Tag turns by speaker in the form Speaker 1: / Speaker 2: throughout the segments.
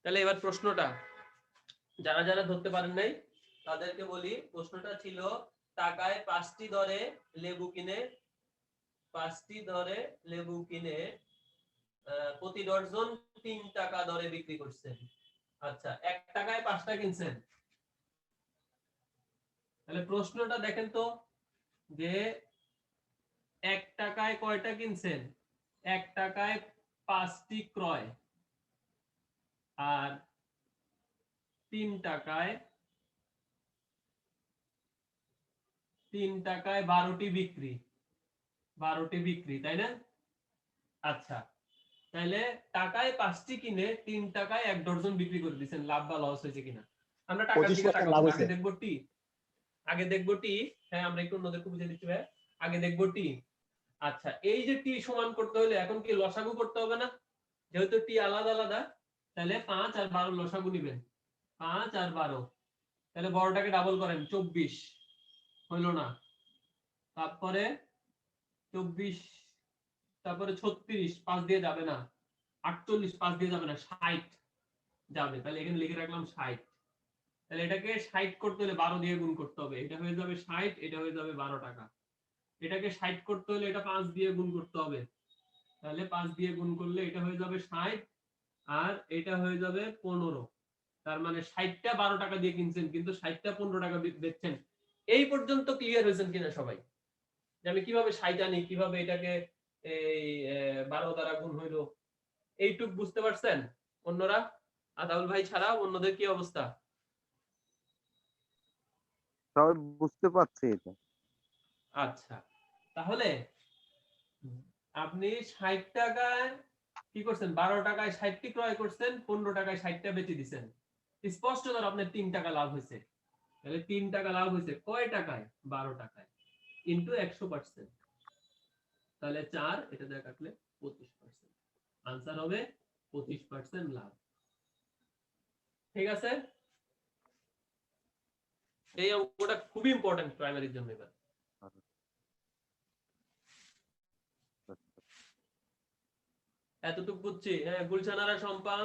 Speaker 1: তাহলে এবার প্রশ্নটা যারা যারা ধরতে পারেন নাই তাদেরকে বলি, প্রশ্নটা ছিল টাকায় 5টি দরে লেবু কিনে প্রতি ডজন 3 টাকা দরে বিক্রি করছেন। আচ্ছা, 1 টাকায় 5টা কিনছেন। তাহলে প্রশ্নটা দেখেন তো যে 1 টাকায় কয়টা কিনছেন? 1 টাকায় 5টি ক্রয় আর 3 টাকায় 12টি বিক্রি, তাই না? আচ্ছা, তাহলে টাকায় 5টি কিনে 3 টাকায় 1 ডজন বিক্রি করে দিয়েছেন। লাভ বা লস হয়েছে কিনা আমরা টাকার দিকে
Speaker 2: 25%
Speaker 1: তাকাবো,
Speaker 2: লাভ
Speaker 1: আগে
Speaker 2: হয়েছে।
Speaker 1: দেখবো টি। হ্যাঁ, আমরা একটু অন্যদেরকে বুঝিয়ে দিচ্ছি ভাই, আগে দেখবো টি। আচ্ছা, এই যে টি সমান করতে হলে এখন কি লসাগু করতে হবে না? যেহেতু টি আলাদা আলাদা, তাহলে 5 আর 12 লসাগু নেবেন। 5 আর 12, তাহলে বড়টাকে ডাবল করেন, 24 হইল না। তারপরে 24, তারপরে 36 5 দিয়ে যাবে না, 48 5 দিয়ে যাবে না, 60 যাবে। তাহলে এখানে লিখে রাখলাম 60। তাহলে এটাকে 60 করতে হলে 12 দিয়ে গুণ করতে হবে, এটা হয়ে যাবে 60, এটা হয়ে যাবে 12 টাকা। এটাকে 60 করতে হলে এটা 5 দিয়ে গুণ করতে হবে, তাহলে 5 দিয়ে গুণ করলে এটা হয়ে যাবে 60 আর এটা হয়ে যাবে 15। তার মানে 60টা 12 টাকা দিয়ে কিনছেন, কিন্তু 60টা 15 টাকা বেচছেন। এই পর্যন্ত ক্লিয়ার হয়েছেন কিনা সবাই? যে আমি কিভাবে 60 আনি, কিভাবে এটাকে এই 12 দ্বারা গুণ হইলো, এইটুক বুঝতে পারছেন? অন্যরা, আতাউল ভাই ছাড়া অন্যদের কি অবস্থা?
Speaker 3: সবাই বুঝতে পারছে এটা।
Speaker 1: আচ্ছা, তাহলে আপনি 60 টাকায় কি করছেন? 12 টাকায় 60টি ক্রয় করছেন, 15 টাকায় 60টা বেচে দিচ্ছেন। স্পষ্ট ধর আপনার 3 টাকা লাভ হয়েছে। তাহলে 3 টাকা লাভ হয়েছে কয় টাকায়? 12 টাকায় ইনটু 100%। তাহলে 4, এটা দিয়ে কাটলে 25%। आंसर হবে 25% লাভ। ঠিক আছে? এই অঙ্কটা খুবই ইম্পর্টেন্ট প্রাইমারির জন্য। এবার এতটুকু বুঝছি। হ্যাঁ, গুলশানারা, শম্পা,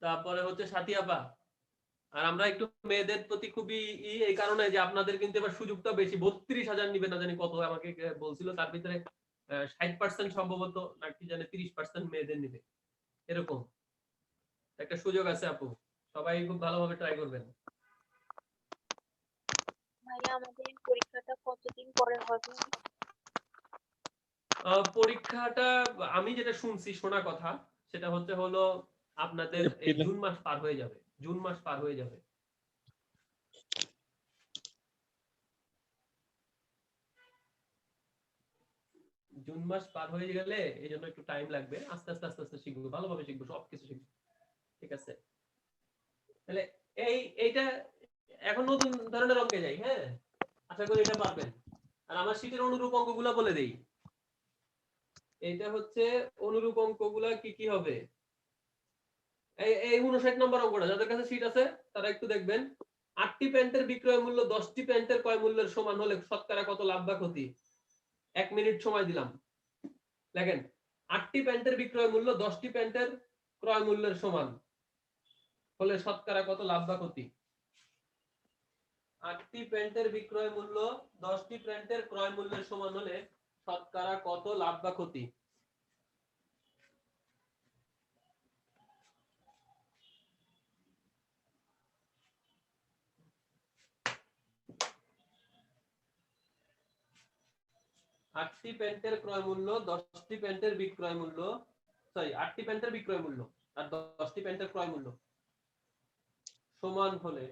Speaker 1: তারপরে হচ্ছে সাথিয়াপা। আর আমরা একটু মেয়েদের প্রতি খুবই এই কারণে যে আপনাদের কিন্তু এবার সুযোগটা বেশি। 32,000 নিবে না জানি কত আমাকে বলছিল, তার ভিতরে 60% সম্ভবত নাকি জানে 30% মেয়েদের নিবে, এরকম একটা সুযোগ আছে আপু। সবাই খুব ভালোভাবে ট্রাই করবেন।
Speaker 4: ভাইয়া আমাদের পরীক্ষাটা কতদিন পরে হবে?
Speaker 1: পরীক্ষাটা আমি যেটা শুনছি, শোনা কথা, সেটা হলো আপনাদের এই জুন মাস পার হয়ে যাবে। জুন মাস পার হয়ে যাবে। জুন মাস পার হয়ে গেলে এই জন্য একটু টাইম লাগবে। আস্তে আস্তে আস্তে আস্তে শিখবো, ভালোভাবে শিখবো, সবকিছু শিখবো। ঠিক আছে? তাহলে এইটা এখন নতুন ধরনের অঙ্কে যাই। হ্যাঁ, আশা করি এটা পারবেন। আর আমার শীটের অনুরূপ অঙ্কগুলো বলে দেই। এইটা হচ্ছে অনুরূপ অঙ্কগুলা কি কি হবে। এই 59 নম্বর অঙ্কটা যাদের কাছে শীট আছে তারা একটু দেখবেন। 8টি প্যান্টের বিক্রয় মূল্য 10টি প্যান্টের ক্রয় মূল্যের সমান হলে শতকরা কত লাভ বা ক্ষতি? 1 মিনিট সময় দিলাম। দেখেন, 8টি প্যান্টের বিক্রয় মূল্য 10টি প্যান্টের ক্রয় মূল্যের সমান হলে শতকরা কত লাভ বা ক্ষতি? 8টি প্যান্টের বিক্রয় মূল্য 10টি প্যান্টের ক্রয় মূল্যের সমান হলে শতকরা কত লাভ বা ক্ষতি? আটটি প্যান্টের ক্রয় মূল্য 10টি প্যান্টের বিক্রয় মূল্য, সরি 8টি প্যান্টের বিক্রয় মূল্য আর 10টি প্যান্টের ক্রয় মূল্য সমান হলে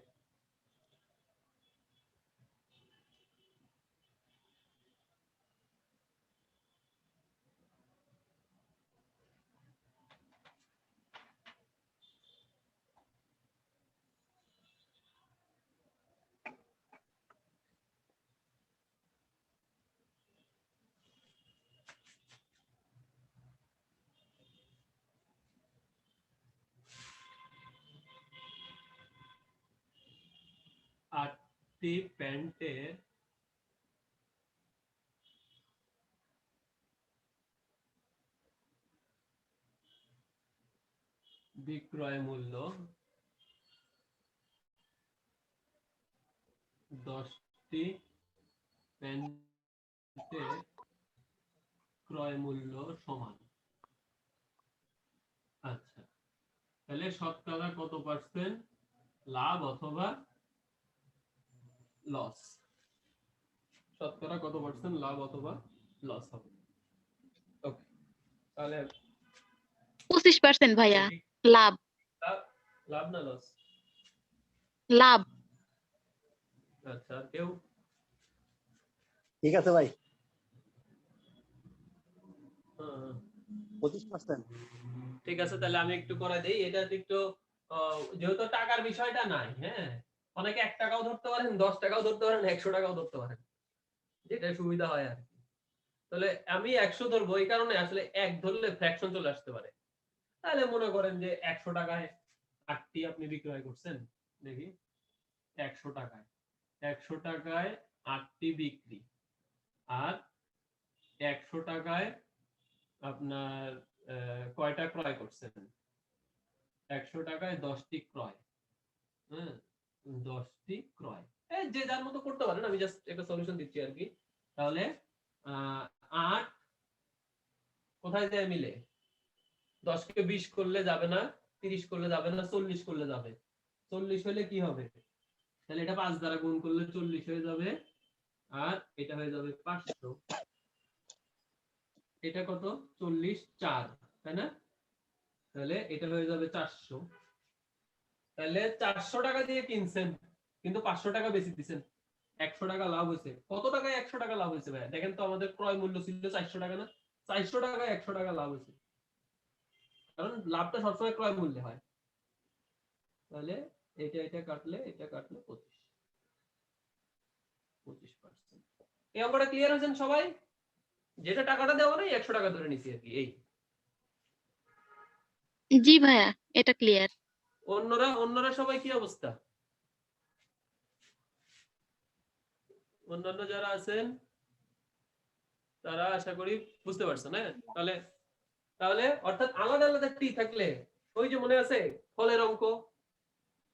Speaker 1: আটটি প্যান্টের বিক্রয় মূল্য 10টি প্যান্টের ক্রয় মূল্য সমান। আচ্ছা, তাহলে শতকরা কত পার্সেন্ট লাভ অথবা লস? শতকরা কত পার্সেন্ট লাভ অথবা লস হবে? ওকে, তাহলে
Speaker 2: 25% ভাইয়া লাভ।
Speaker 1: লাভ না লস?
Speaker 2: লাভ।
Speaker 1: আচ্ছা, আর কেউ?
Speaker 5: ঠিক আছে ভাই,
Speaker 1: হ্যাঁ,
Speaker 5: 25%।
Speaker 1: ঠিক আছে, তাহলে আমি একটু করে দেই। এটা একটু যেহেতু টাকার বিষয়টা নাই, হ্যাঁ, অনেকে 1 টাকাও ধরতে পারেন, 10 টাকাও ধরতে পারেন, 100 টাকাও ধরতে পারেন, যেটা সুবিধা হয় আর কি। তাহলে আমি 100 ধরবো, এই কারণে আসলে 1 ধরলে ফ্র্যাকশন চলে আসতে পারে। তাহলে মনে করেন যে 100 টাকায় 8টি আপনি বিক্রয় করছেন, দেখি 100 টাকায় 8টি বিক্রি, আর 100 টাকায় আপনার কয়টা ক্রয় করছেন? 100 টাকায় 10টি ক্রয়। হ্যাঁ, 10টি ক্রয়। যে যার মতো করতে পারেন, আমি জাস্ট একটা সলিউশন দিচ্ছি আর কি। তাহলে 8 কোথায় যায় মিলে? 10 কে 20 করলে যাবে না, 30 করলে যাবে না, 40 করলে যাবে। 40 হলে কি হবে? তাহলে এটা 5 দ্বারা গুণ করলে 40 হয়ে যাবে, আর এটা হয়ে যাবে 500। এটা কত? 40 4, তাই না? তাহলে এটা হয়ে যাবে 400। তাহলে 400 টাকা দিয়ে কিনছেন, কিন্তু 500 টাকা বেশি দিবেন, 100 টাকা লাভ হয়েছে। কত টাকায় 100 টাকা লাভ হয়েছে ভাই? দেখেন তো, আমাদের ক্রয় মূল্য ছিল 400 টাকা না? 400 টাকায় 100 টাকা লাভ হয়েছে, কারণ লাভটা সবসময় ক্রয় মূল্যে হয়। তাহলে এটা কাটলে 25%। এই অঙ্কটা ক্লিয়ার হয়েছেন সবাই? যেটা টাকাটা দেওয়া নেই, 100 টাকা ধরে নিছি আর কি। এই
Speaker 2: জি ভাইয়া, এটা ক্লিয়ার।
Speaker 1: অন্যরা সবাই কি অবস্থা? অন্যান্য যারা আছেন তারা আশা করি বুঝতে পারছেন। হ্যাঁ, তাহলে তাহলে অর্থাৎ আলাদা আলাদা টি থাকলে, ওই যে মনে আছে ফলের অঙ্ক,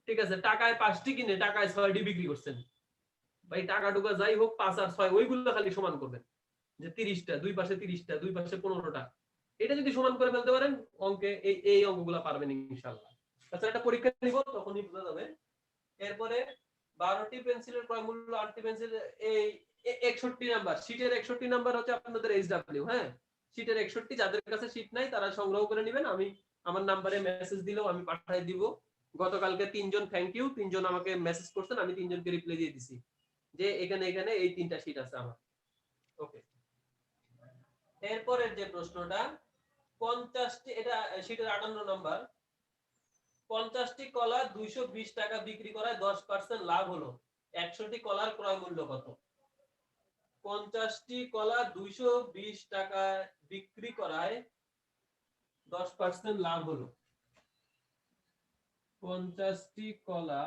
Speaker 1: ঠিক আছে, টাকায় 5টি কিনে টাকায় 6টি বিক্রি করছেন, ভাই টাকা টুকা যাই হোক, 5 আর 6 ওইগুলো খালি সমান করবেন, যে 30টা দুই পাশে 30টা, দুই পাশে 15টা, এটা যদি সমান করে ফেলতে পারেন অঙ্কে, এই অঙ্কগুলো পারবেন ইনশাআল্লাহ। আচ্ছা, একটা পরীক্ষা নিব, তখনই বোঝা যাবে। এরপরে 12টি পেন্সিলের ক্রয় মূল্য, 8টি পেন্সিল, এই 61 নাম্বার, শীটের 61 নাম্বার হচ্ছে আপনাদের SW। হ্যাঁ, শীটের 61, যাদের কাছে শীট নাই তারা সংগ্রহ করে নেবেন, আমি আমার নাম্বারে মেসেজ দিলেও আমি পাঠিয়ে দিব। গতকালকে 3 জন, থ্যাংক ইউ, 3 জন আমাকে মেসেজ করছেন, আমি 3 জনকে রিপ্লাই দিয়ে দিছি যে এখানে এই 3টা শীট আছে আমার। ওকে, এরপরের যে প্রশ্নটা, 50টি, এটা শীটের 58 নাম্বার, 50টি কলা 220 টাকা বিক্রি করায় 10% লাভ হলো, 100টি কলার ক্রয় মূল্য কত? 50টি কলা 220 টাকায় বিক্রি করায় 10% লাভ হলো। 50টি কলা,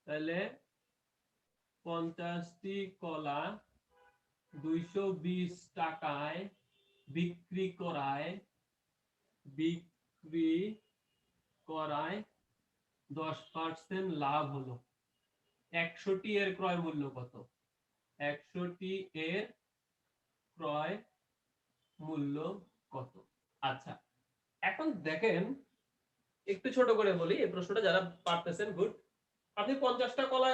Speaker 1: তাহলে 50টি কলা 220 টাকায় বিক্রি করায় 10% লাভ হলো, 100টি এর ক্রয় মূল্য কত? 100টি এর ক্রয় মূল্য কত? আচ্ছা, এখন দেখেন, একটু ছোট করে বলি এই প্রশ্নটা, যারা পারতেছেন গুড। আপনি 50টা কলা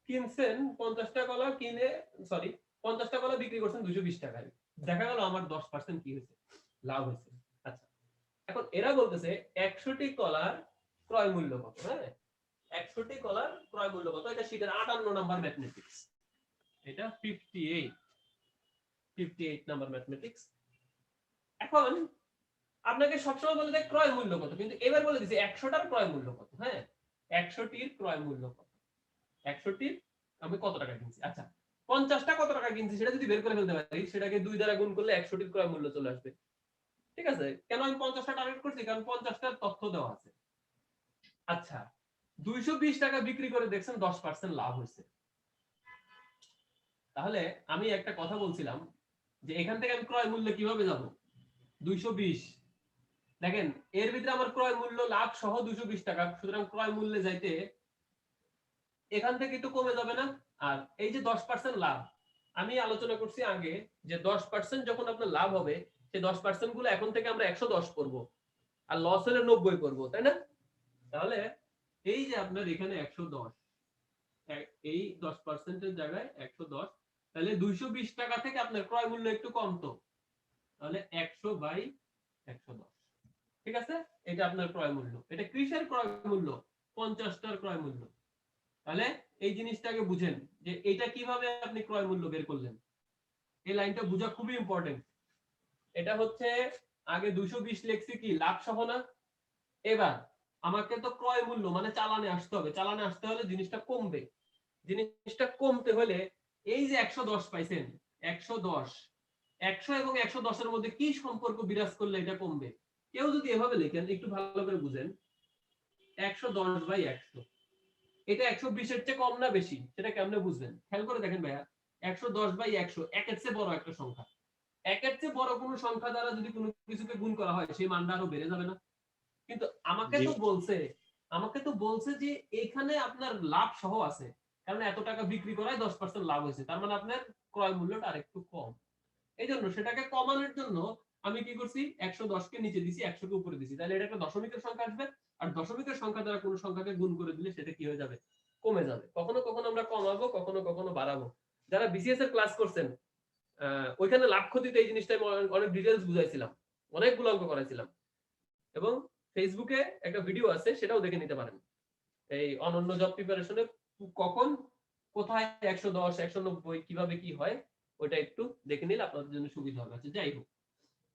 Speaker 1: কিনছেন, 50টা কলা কিনে, সরি, 50টা কলা বিক্রি করছেন 220 টাকায়, দেখা গেল আমার 10% কি হয়েছে? লাভ হয়েছে। আচ্ছা, এখন এরা বলতেছে 100টি কলার ক্রয় মূল্য কত? হ্যাঁ, 100টি কলার ক্রয় মূল্য কত? এটা শীটের 58 নাম্বার ম্যাথমেটিক্স, এটা 58 নাম্বার ম্যাথমেটিক্স। এখন আপনাকে সবসময় বলে দেয় ক্রয় মূল্য কত, কিন্তু এবার বলে দিছে 100টার ক্রয় মূল্য কত। হ্যাঁ, 100টির ক্রয় মূল্য কত? 100টির আমি কত টাকা কিনছি? আচ্ছা, 50টা কত টাকা কিনছি সেটা যদি বের করে ফেলতে পারি, সেটাকে 2 দ্বারা গুণ করলে 100টির ক্রয় মূল্য চলে আসবে। ঠিক আছে, কেন আমি 50টা টার্গেট করছি? কারণ 50টার তথ্য দেওয়া আছে। আচ্ছা, 220 টাকা বিক্রি করে দেখছেন 10% লাভ হয়েছে। তাহলে আমি একটা কথা বলছিলাম যে এখান থেকে আমি ক্রয় মূল্য কিভাবে যাব? 220, দেখেন এর ভিতরে আমার ক্রয় মূল্য লাভ সহ 220 টাকা, সুতরাং ক্রয় মূল্যে যাইতে এখান থেকে একটু কমে যাবে না। আর এই যে 10% লাভ, আমি আলোচনা করছি আগে যে 10% যখন আপনার লাভ হবে সেই 10% গুলো এখন থেকে আমরা 110 করব, আর লস হলে 90 করব, তাই না? তাহলে এই যে আপনার এখানে 110, এই 10% এর জায়গায় 110, তাহলে 220 টাকা থেকে আপনার ক্রয় মূল্য একটু কম, তো তাহলে 100/110, ঠিক আছে? এটা আপনার ক্রয় মূল্য। এটা কিসের ক্রয় মূল্য? 50 টার ক্রয় মূল্য। তাহলে এই জিনিসটাকে বুঝেন যে এটা কিভাবে আপনি ক্রয় মূল্য বের করলেন। এই লাইনটা বোঝা খুবই ইম্পর্টেন্ট। এটা হচ্ছে আগে 220 লিখছি কি লাভ সহ না, এবার আমাকে তো ক্রয় মূল্য মানে চালানে আসতে হবে, চালানে আসতে হলে জিনিসটা কমবে, জিনিসটা কমতে হলে এই যে 110 পাইছেন, 110, 100 এবং 110 এর মধ্যে কি সম্পর্ক বিরাজ করলে এটা কমবে? কেউ যদি এভাবে লেখেন, একটু ভালো করে বুঝেন, 110/100, এটা 120 এর চেয়ে কম না বেশি, সেটা কেমনে বুঝবেন? খেয়াল করে দেখেন ভাইয়া, 110/100 একের চেয়ে বড় একটা সংখ্যা, একের চেয়ে বড় কোনো সংখ্যা দ্বারা যদি কোনো কিছুকে গুণ করা হয় সেই মানটা আরো বেড়ে যাবে না? কিন্তু আমাকে তো বলছে যে এখানে আপনার লাভ সহ আছে, কারণ এত টাকা বিক্রি করায় 10% লাভ হয়েছে, তার মানে আপনার ক্রয় মূল্যটা আরেকটু কম। এই জন্য সেটাকে কমানোর জন্য আমি কি করছি, 110 কে নিচে দিছি, 100 কে উপরে দিছি, তাহলে এটা একটা দশমিকের সংখ্যা আসবে, আর দশমিকের সংখ্যা দ্বারা কোনো সংখ্যাকে গুণ করে দিলে সেটা কি হয়ে যাবে? কমে যাবে। কখনো কখনো আমরা কমাবো, কখনো কখনো বাড়াবো। যারা বিসিএস এর ক্লাস করছেন, ওইখানে লাভ ক্ষতিতে এই জিনিসটা আমি অনেক ডিটেইলস বুঝাইছিলাম, অনেকগুলো অঙ্ক করাইছিলাম, এবং ফেসবুকে একটা ভিডিও আছে, সেটাও দেখে নিতে পারেন। এই অনন্য জব প্রিপারেশনে কখন কোথায় 110 190 কিভাবে কি হয়, ওইটা একটু দেখে নিলে আপনাদের জন্য সুবিধা হবে। আচ্ছা, যাই হোক,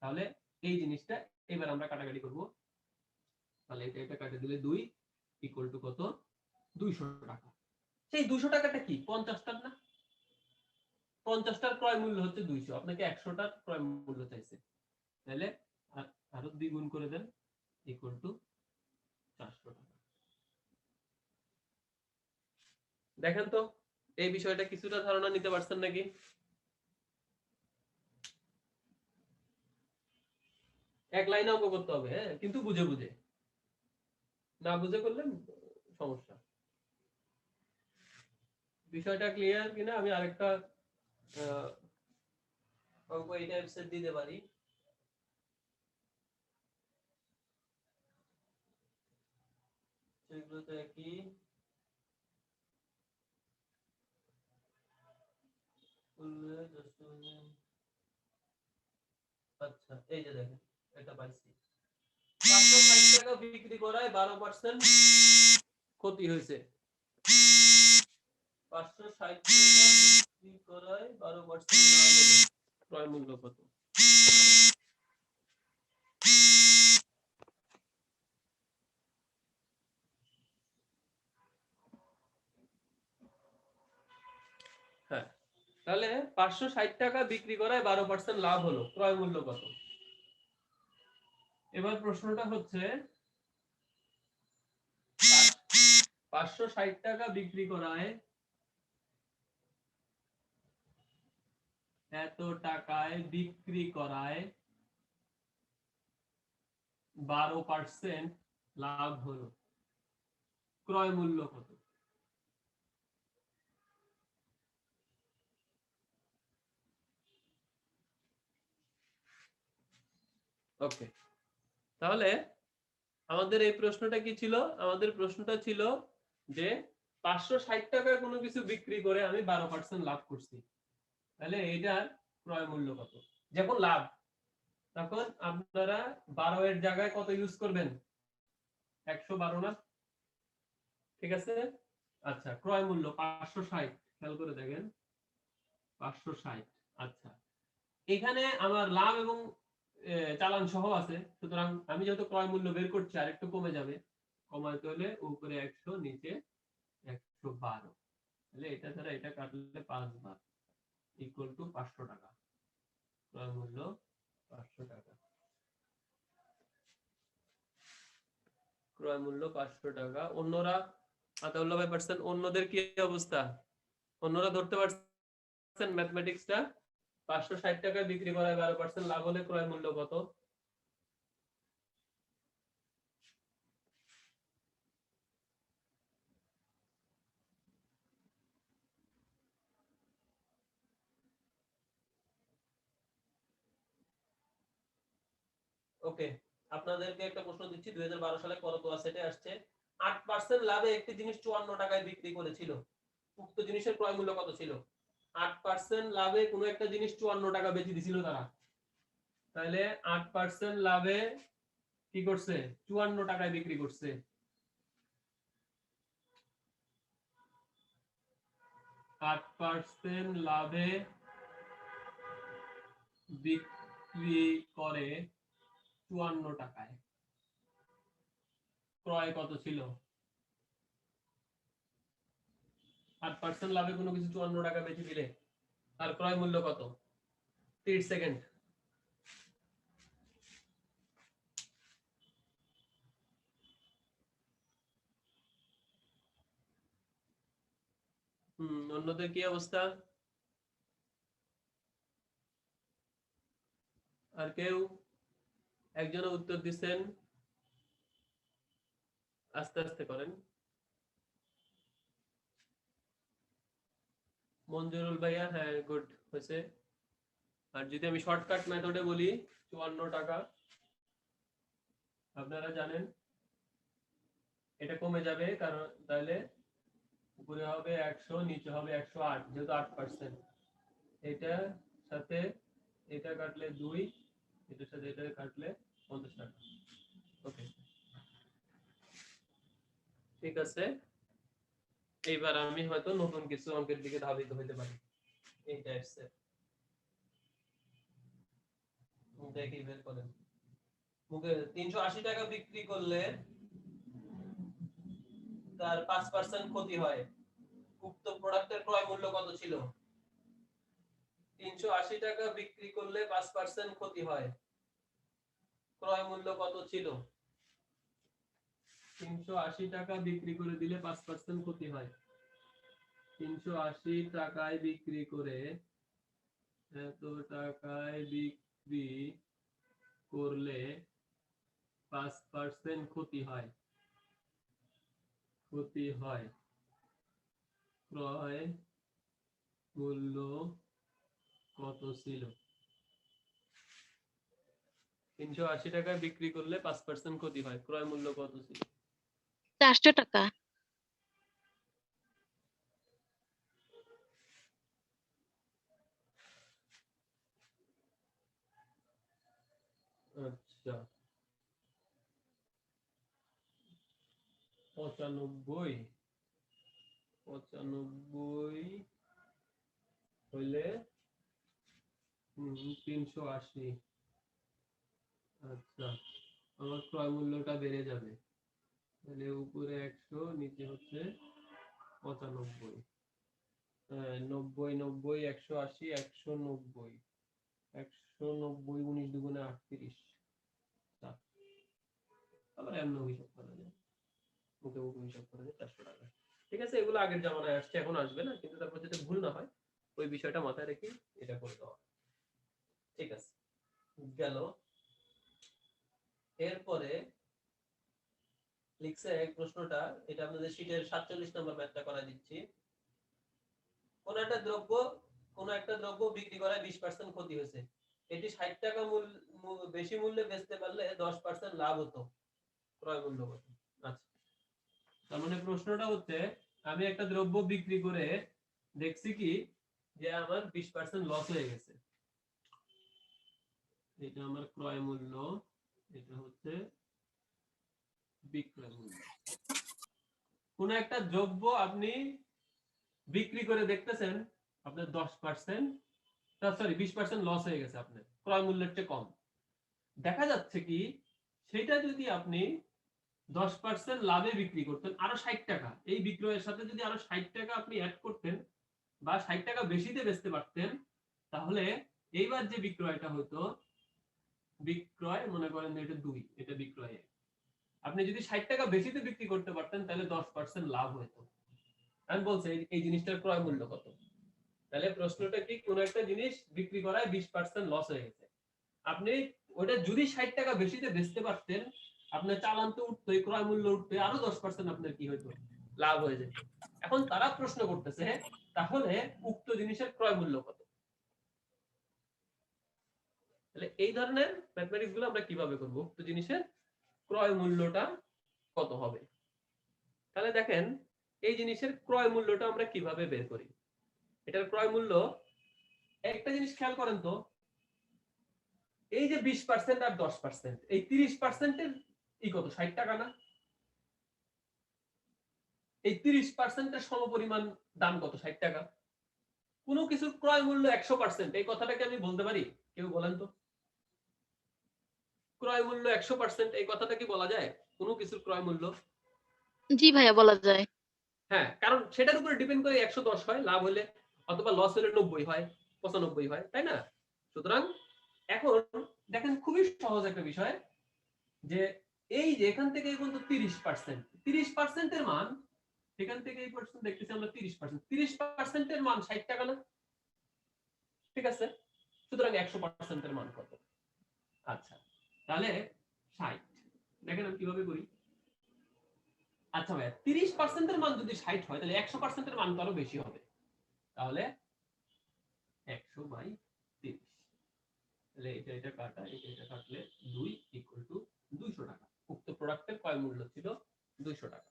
Speaker 1: তাহলে এই জিনিসটা এবার আমরা কাটাকাটি করব। তাহলে এটা কাটে দিলে 2 ইকুয়াল টু কত? 200 টাকা। সেই 200 টাকাটা কি 50 টাকা না? 50 টার ক্রয় মূল্য হচ্ছে 200, আপনাকে 100 টার ক্রয় মূল্য চাইছে, তাহলে আরো 2 গুণ করে দেন, ইকুয়াল টু 400 টাকা। দেখেন তো এই বিষয়টা কিছুটা ধারণা নিতে পারছেন নাকি? এক লাইনে অঙ্ক করতে হবে, হ্যাঁ, কিন্তু বুঝে বুঝে, না বুঝে করলে সমস্যা। বিষয়টা ক্লিয়ার কিনা? আমি আরেকটা অঙ্ক এই টাইপসের দিতে পারি। সেগুলো তো একই। আচ্ছা, এই যে দেখেন, এটা পাইছি, 560 টাকা বিক্রি করায় 12% ক্ষতি হয়েছে। 560 টাকা বিক্রি করায় 12% লাভ হলো, ক্রয় মূল্য কত? হ্যাঁ, তাহলে 560 টাকা বিক্রি করায় 12% লাভ হলো, ক্রয় মূল্য কত? এবার প্রশ্নটা হচ্ছে 560 টাকা বিক্রি করায় এত টাকায় বিক্রি করায় 12% লাভ হলো, ক্রয় মূল্য কত? ওকে, তাহলে আমাদের এই প্রশ্নটা কি ছিল? আমাদের প্রশ্নটা ছিল যে 560 টাকায় কোনো কিছু বিক্রি করে আমি 12% লাভ করছি, তাহলে এটার ক্রয় মূল্য কত? যখন লাভ, তখন আপনারা 12 এর জায়গায় কত ইউজ করবেন? 112 না? ঠিক আছে। আচ্ছা, ক্রয় মূল্য 560, খেয়াল করে দেখেন 560। আচ্ছা, এখানে আমার লাভ এবং চালান সহ আছে, সুতরাং আমি যেহেতু ক্রয় মূল্য বের করছি আরেকটু কমে যাবে, কমাইতে হলে উপরে 100 নিচে 112, তাহলে এটা দ্বারা এটা কাটলে 5 বার ইকুয়াল টু 500 টাকা, ক্রয় মূল্য 500 টাকা, ক্রয় মূল্য 500 টাকা। অন্যরা আতাউল্লাহ ভাই পারছেন? অন্যদের কি অবস্থা? অন্যরা ধরতে পারছেন ম্যাথমেটিক্সটা? 560 টাকা বিক্রি করায় 12% লাভ হলে ক্রয় মূল্য কত? ওকে, আপনাদেরকে একটা প্রশ্ন দিচ্ছি। 2012 সালে করতোয়া সেটে আসছে 8% লাভে একটি জিনিস 54 টাকায় বিক্রি করেছিল। উক্ত জিনিসের ক্রয় মূল্য কত ছিল? 8% লাভে কোনো একটা জিনিস 54 টাকা বেচে দিছিল তারা। তাহলে 8% লাভে কি করছে? 54 টাকায় বিক্রি করছে। 8% লাভে বিক্রি করে 54 টাকায়। ক্রয় কত ছিল? 8% লাভে কোনো কিছু 54 টাকা বেচে দিলে তার ক্রয় মূল্য কত? 30 সেকেন্ড। অন্যদের কি অবস্থা? আর কেউ? একজনে উত্তর দিচ্ছেন, আস্তে আস্তে করেন। মঞ্জুরুল ভাইয়া, হ্যাঁ গুড হয়েছে। আর যদি আমি শর্টকাট মেথডে বলি 54 টাকা, আপনারা জানেন এটা কমে যাবে, কারণ তাহলে উপরে হবে 100, নিচে হবে 108, যেহেতু 8%। এটা সাথে এটা কাটলে 2, এটার সাথে এটা কাটলে 50 টাকা। ওকে, ঠিক আছে। এইবার আমি হয়তো নতুন কিছু অঙ্কের দিকে ধাবিত হইতে পারি। এই টাইপসের দেখি বের করেন। মুখে 380 টাকা বিক্রি করলে তার 5% ক্ষতি হয়। উক্ত প্রোডাক্টের ক্রয় মূল্য কত ছিল? 380 টাকা বিক্রি করলে 5% ক্ষতি হয়। ক্রয় মূল্য কত ছিল? 380 টাকা বিক্রি করে দিলে 5% ক্ষতি হয়। 380 টাকায় বিক্রি করে এত টাকায় বিক্রি করলে 5% ক্ষতি হয়। ক্ষতি হয়। ক্রয় মূল্য কত ছিল? 380 টাকায় বিক্রি করলে 5% ক্ষতি হয়। ক্রয় মূল্য কত ছিল?
Speaker 2: 400 টাকা।
Speaker 1: আচ্ছা, 95 হইলে 380। আচ্ছা, আমার ক্রয় মূল্যটা বেড়ে যাবে। তাহলে উপরে 100, নিচে হচ্ছে 95। 90, 90, 180, 190, 190, 19 দুগুণে 38। আবার এমন হিসাব করা যায়, মুখে মুখে হিসাব করা যায় 400 টাকা। ঠিক আছে, এগুলো আগের জামানায় আসছে, এখন আসবে না, কিন্তু তারপর যাতে ভুল না হয় ওই বিষয়টা মাথায় রেখে এটা করে দেওয়া। ঠিক আছে, গেল। এরপরে লিখছে এক প্রশ্নটা, এটা আপনাদের শীটের 47 নম্বর ম্যাথটা করা দিচ্ছি। কোন একটা দ্রব্য বিক্রি করায় 20% ক্ষতি হয়েছে। এটি 60 টাকা বেশি মূল্যে বেচতে পারলে 10% লাভ হতো। ক্রয় মূল্য কত? আচ্ছা, তার মানে প্রশ্নটা হচ্ছে আমি একটা দ্রব্য বিক্রি করে দেখছি কি যে আমার 20% লস হয়ে গেছে। এটা আমার ক্রয় মূল্য, এটা হচ্ছে বিক্রয় মূল্য। কোন একটা দ্রব্য আপনি বিক্রি করে দেখতেছেন আপনার 20% লস হয়ে গেছে, আপনার ক্রয় মূল্যের চেয়ে কম। দেখা যাচ্ছে কি সেটা যদি আপনি 10% লাভে বিক্রি করতেন, আরো 60 টাকা, এই বিক্রয়ের সাথে যদি আরো 60 টাকা আপনি অ্যাড করতেন বা 60 টাকা বেশিতে বেচতে পারতেন, তাহলে এইবার যে বিক্রয়টা হতো, বিক্রয় মনে করেন এটা 2, এটা বিক্রয়। আপনি যদি 60 টাকা বেশিতে বিক্রি করতে পারতেন তাহলে 10% লাভ হতো। আমি বলছি এই জিনিসটার ক্রয় মূল্য কত। তাহলে প্রশ্নটা কি, কোন একটা জিনিস বিক্রি করায় 20% লস হয়ে গেছে, আপনি ওটা যদি 60 টাকা বেশিতে বেচতে পারতেন, আপনার চালান তো উঠতো, ক্রয় মূল্য উঠতো, আরো 10% আপনার কি হতো, লাভ হয়ে যেত। এখন তারা প্রশ্ন করতেছে তাহলে উক্ত জিনিসের ক্রয় মূল্য কত। তাহলে এই ধরনের ম্যাথমেটিক্স গুলো আমরা কিভাবে করব, উক্ত জিনিসের ক্রয় মূল্যটা কত হবে। তাহলে দেখেন এই জিনিসের ক্রয় মূল্যটা আমরা কিভাবে বের করি। এটার ক্রয় মূল্য, একটা জিনিস খেয়াল করেন তো, এই যে 20% আর 10%, এই 30%-এর কত, 60 টাকা না? এই 30%-এর সমপরিমাণ দাম কত, 60 টাকা। কোনো কিছুর ক্রয় মূল্য 100%, এই কথাটাকে আমি বলতে পারি? কেউ বলেন তো। ক্রয় মূল্য 100%, এই কথাটা কি বলা যায় কোনো কিছুর ক্রয় মূল্য?
Speaker 2: জি ভাইয়া বলা যায়।
Speaker 1: হ্যাঁ, কারণ সেটার উপরে ডিপেন্ড করে 110 হয় লাভ হলে, অথবা লস হলে 90 হয়, 95 হয়, তাই না? সুতরাং এখন দেখেন খুবই সহজ একটা বিষয়, যে এই যে এখান থেকে এই পর্যন্ত 30% এর মান, এখান থেকে এই পর্যন্ত দেখতেছি আমরা 30% এর মান 60 টাকা না? ঠিক আছে, সুতরাং 100% এর মান কত? আচ্ছা, তাহলে 60। দেখেন আমি কিভাবে করি। আচ্ছা ভাই, 30% এর মান যদি 60 হয়, তাহলে 100% এর মান তো আরো বেশি হবে। তাহলে 100/30, তাহলে এটা কাটা, এটা কাটলে 2 = 200 টাকা। উক্ত প্রোডাক্টের ক্রয় মূল্য ছিল 200 টাকা।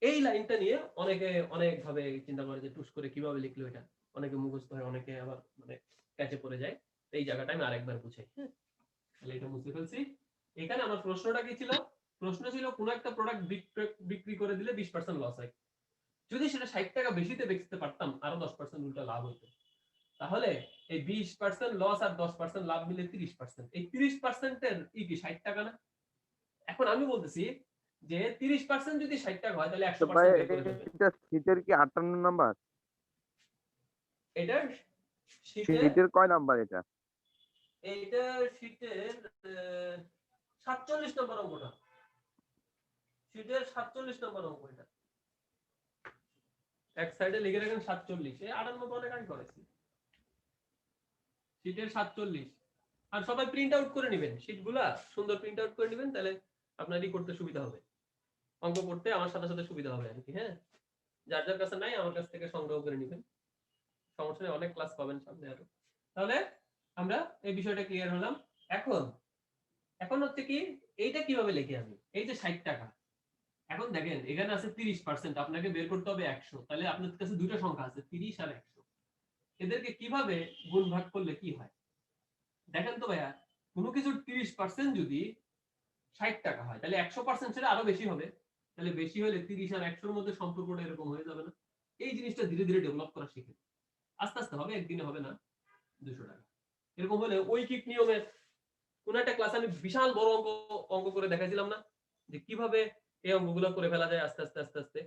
Speaker 1: এই লাইনটা নিয়ে অনেকে অনেক ভাবে চিন্তা করে যে টুস করে কিভাবে লিখলো এটা, অনেকে মুখস্থ হয়, অনেকে আবার মানে ক্যাচে পড়ে যায়। এই জায়গাটা আমি আরেকবার বুঝাই। হ্যাঁ, তাহলে এটা মুছে ফেলছি। এখানে আমার প্রশ্নটা কি ছিল? প্রশ্ন ছিল কোন একটা প্রোডাক্ট বিক্রি করে দিলে 20% লস হয়। যদি সেটা 60 টাকা বেশিতে বেচতে পারতাম, আরো 10% উল্টা লাভ হতো। তাহলে এই 20% লস আর 10% লাভ মিলে 30%, এই 30% এর কি 60 টাকা না? এখন আমি বলতেছি যে 30% যদি 60 টাকা হয়, তাহলে
Speaker 3: তো ভাই
Speaker 1: 100% বের করে ফেলবেন।
Speaker 3: এটা শীটের কি 58 নাম্বার?
Speaker 1: এটা শীটে,
Speaker 3: শীটের কয় নাম্বার এটা?
Speaker 1: এইটা শীটের 47 নম্বর অঙ্কটা। শীটের 47 নম্বর অঙ্ক এটা। এক সাইডে লিখে রাখেন 47, এই 58 অনেক আগে করেছি। শীটের 47। আর সবাই প্রিন্ট আউট করে নেবেন, শীটগুলা সুন্দর প্রিন্ট আউট করে নেবেন, তাহলে আপনারই করতে সুবিধা হবে, অঙ্ক করতে আমার সাথে সাথে সুবিধা হবে আর কি। হ্যাঁ, যার যার কাছে নাই আমার কাছ থেকে সংগ্রহ করে নেবেন, সমস্যা নেই, অনেক ক্লাস পাবেন সামনে আরো। তাহলে আমরা এই বিষয়টা ক্লিয়ার হলাম। এখন এখন হচ্ছে কি, এইটা কিভাবে লিখি আমি, এই যে 60 টাকা, এখন দেখেন এখানে আছে 30%, আপনাকে বের করতে হবে 100। তাহলে আপনার কাছে দুটো সংখ্যা আছে, 30 আর 100, এদেরকে কিভাবে গুণ ভাগ করলে কি হয় দেখেন তো ভাইয়া। কোনো কিছুর 30% যদি 60 টাকা হয়, তাহলে 100% সেটা আরো বেশি হবে। তাহলে বেশি হলে 30 আর 100 এর মধ্যে সম্পর্কটা এরকম হয়ে যাবে না? এই জিনিসটা ধীরে ধীরে ডেভেলপ করা শিখেন, আস্তে আস্তে হবে, একদিনে হবে না। 200 টাকা এরকম হলে ঐকিক নিয়মের কোন একটা ক্লাস আমি বিশাল বড় অঙ্ক করে দেখাইছিলাম না, যে কিভাবে এই অঙ্কগুলো করে ফেলা যায় আস্তে আস্তে আস্তে আস্তে,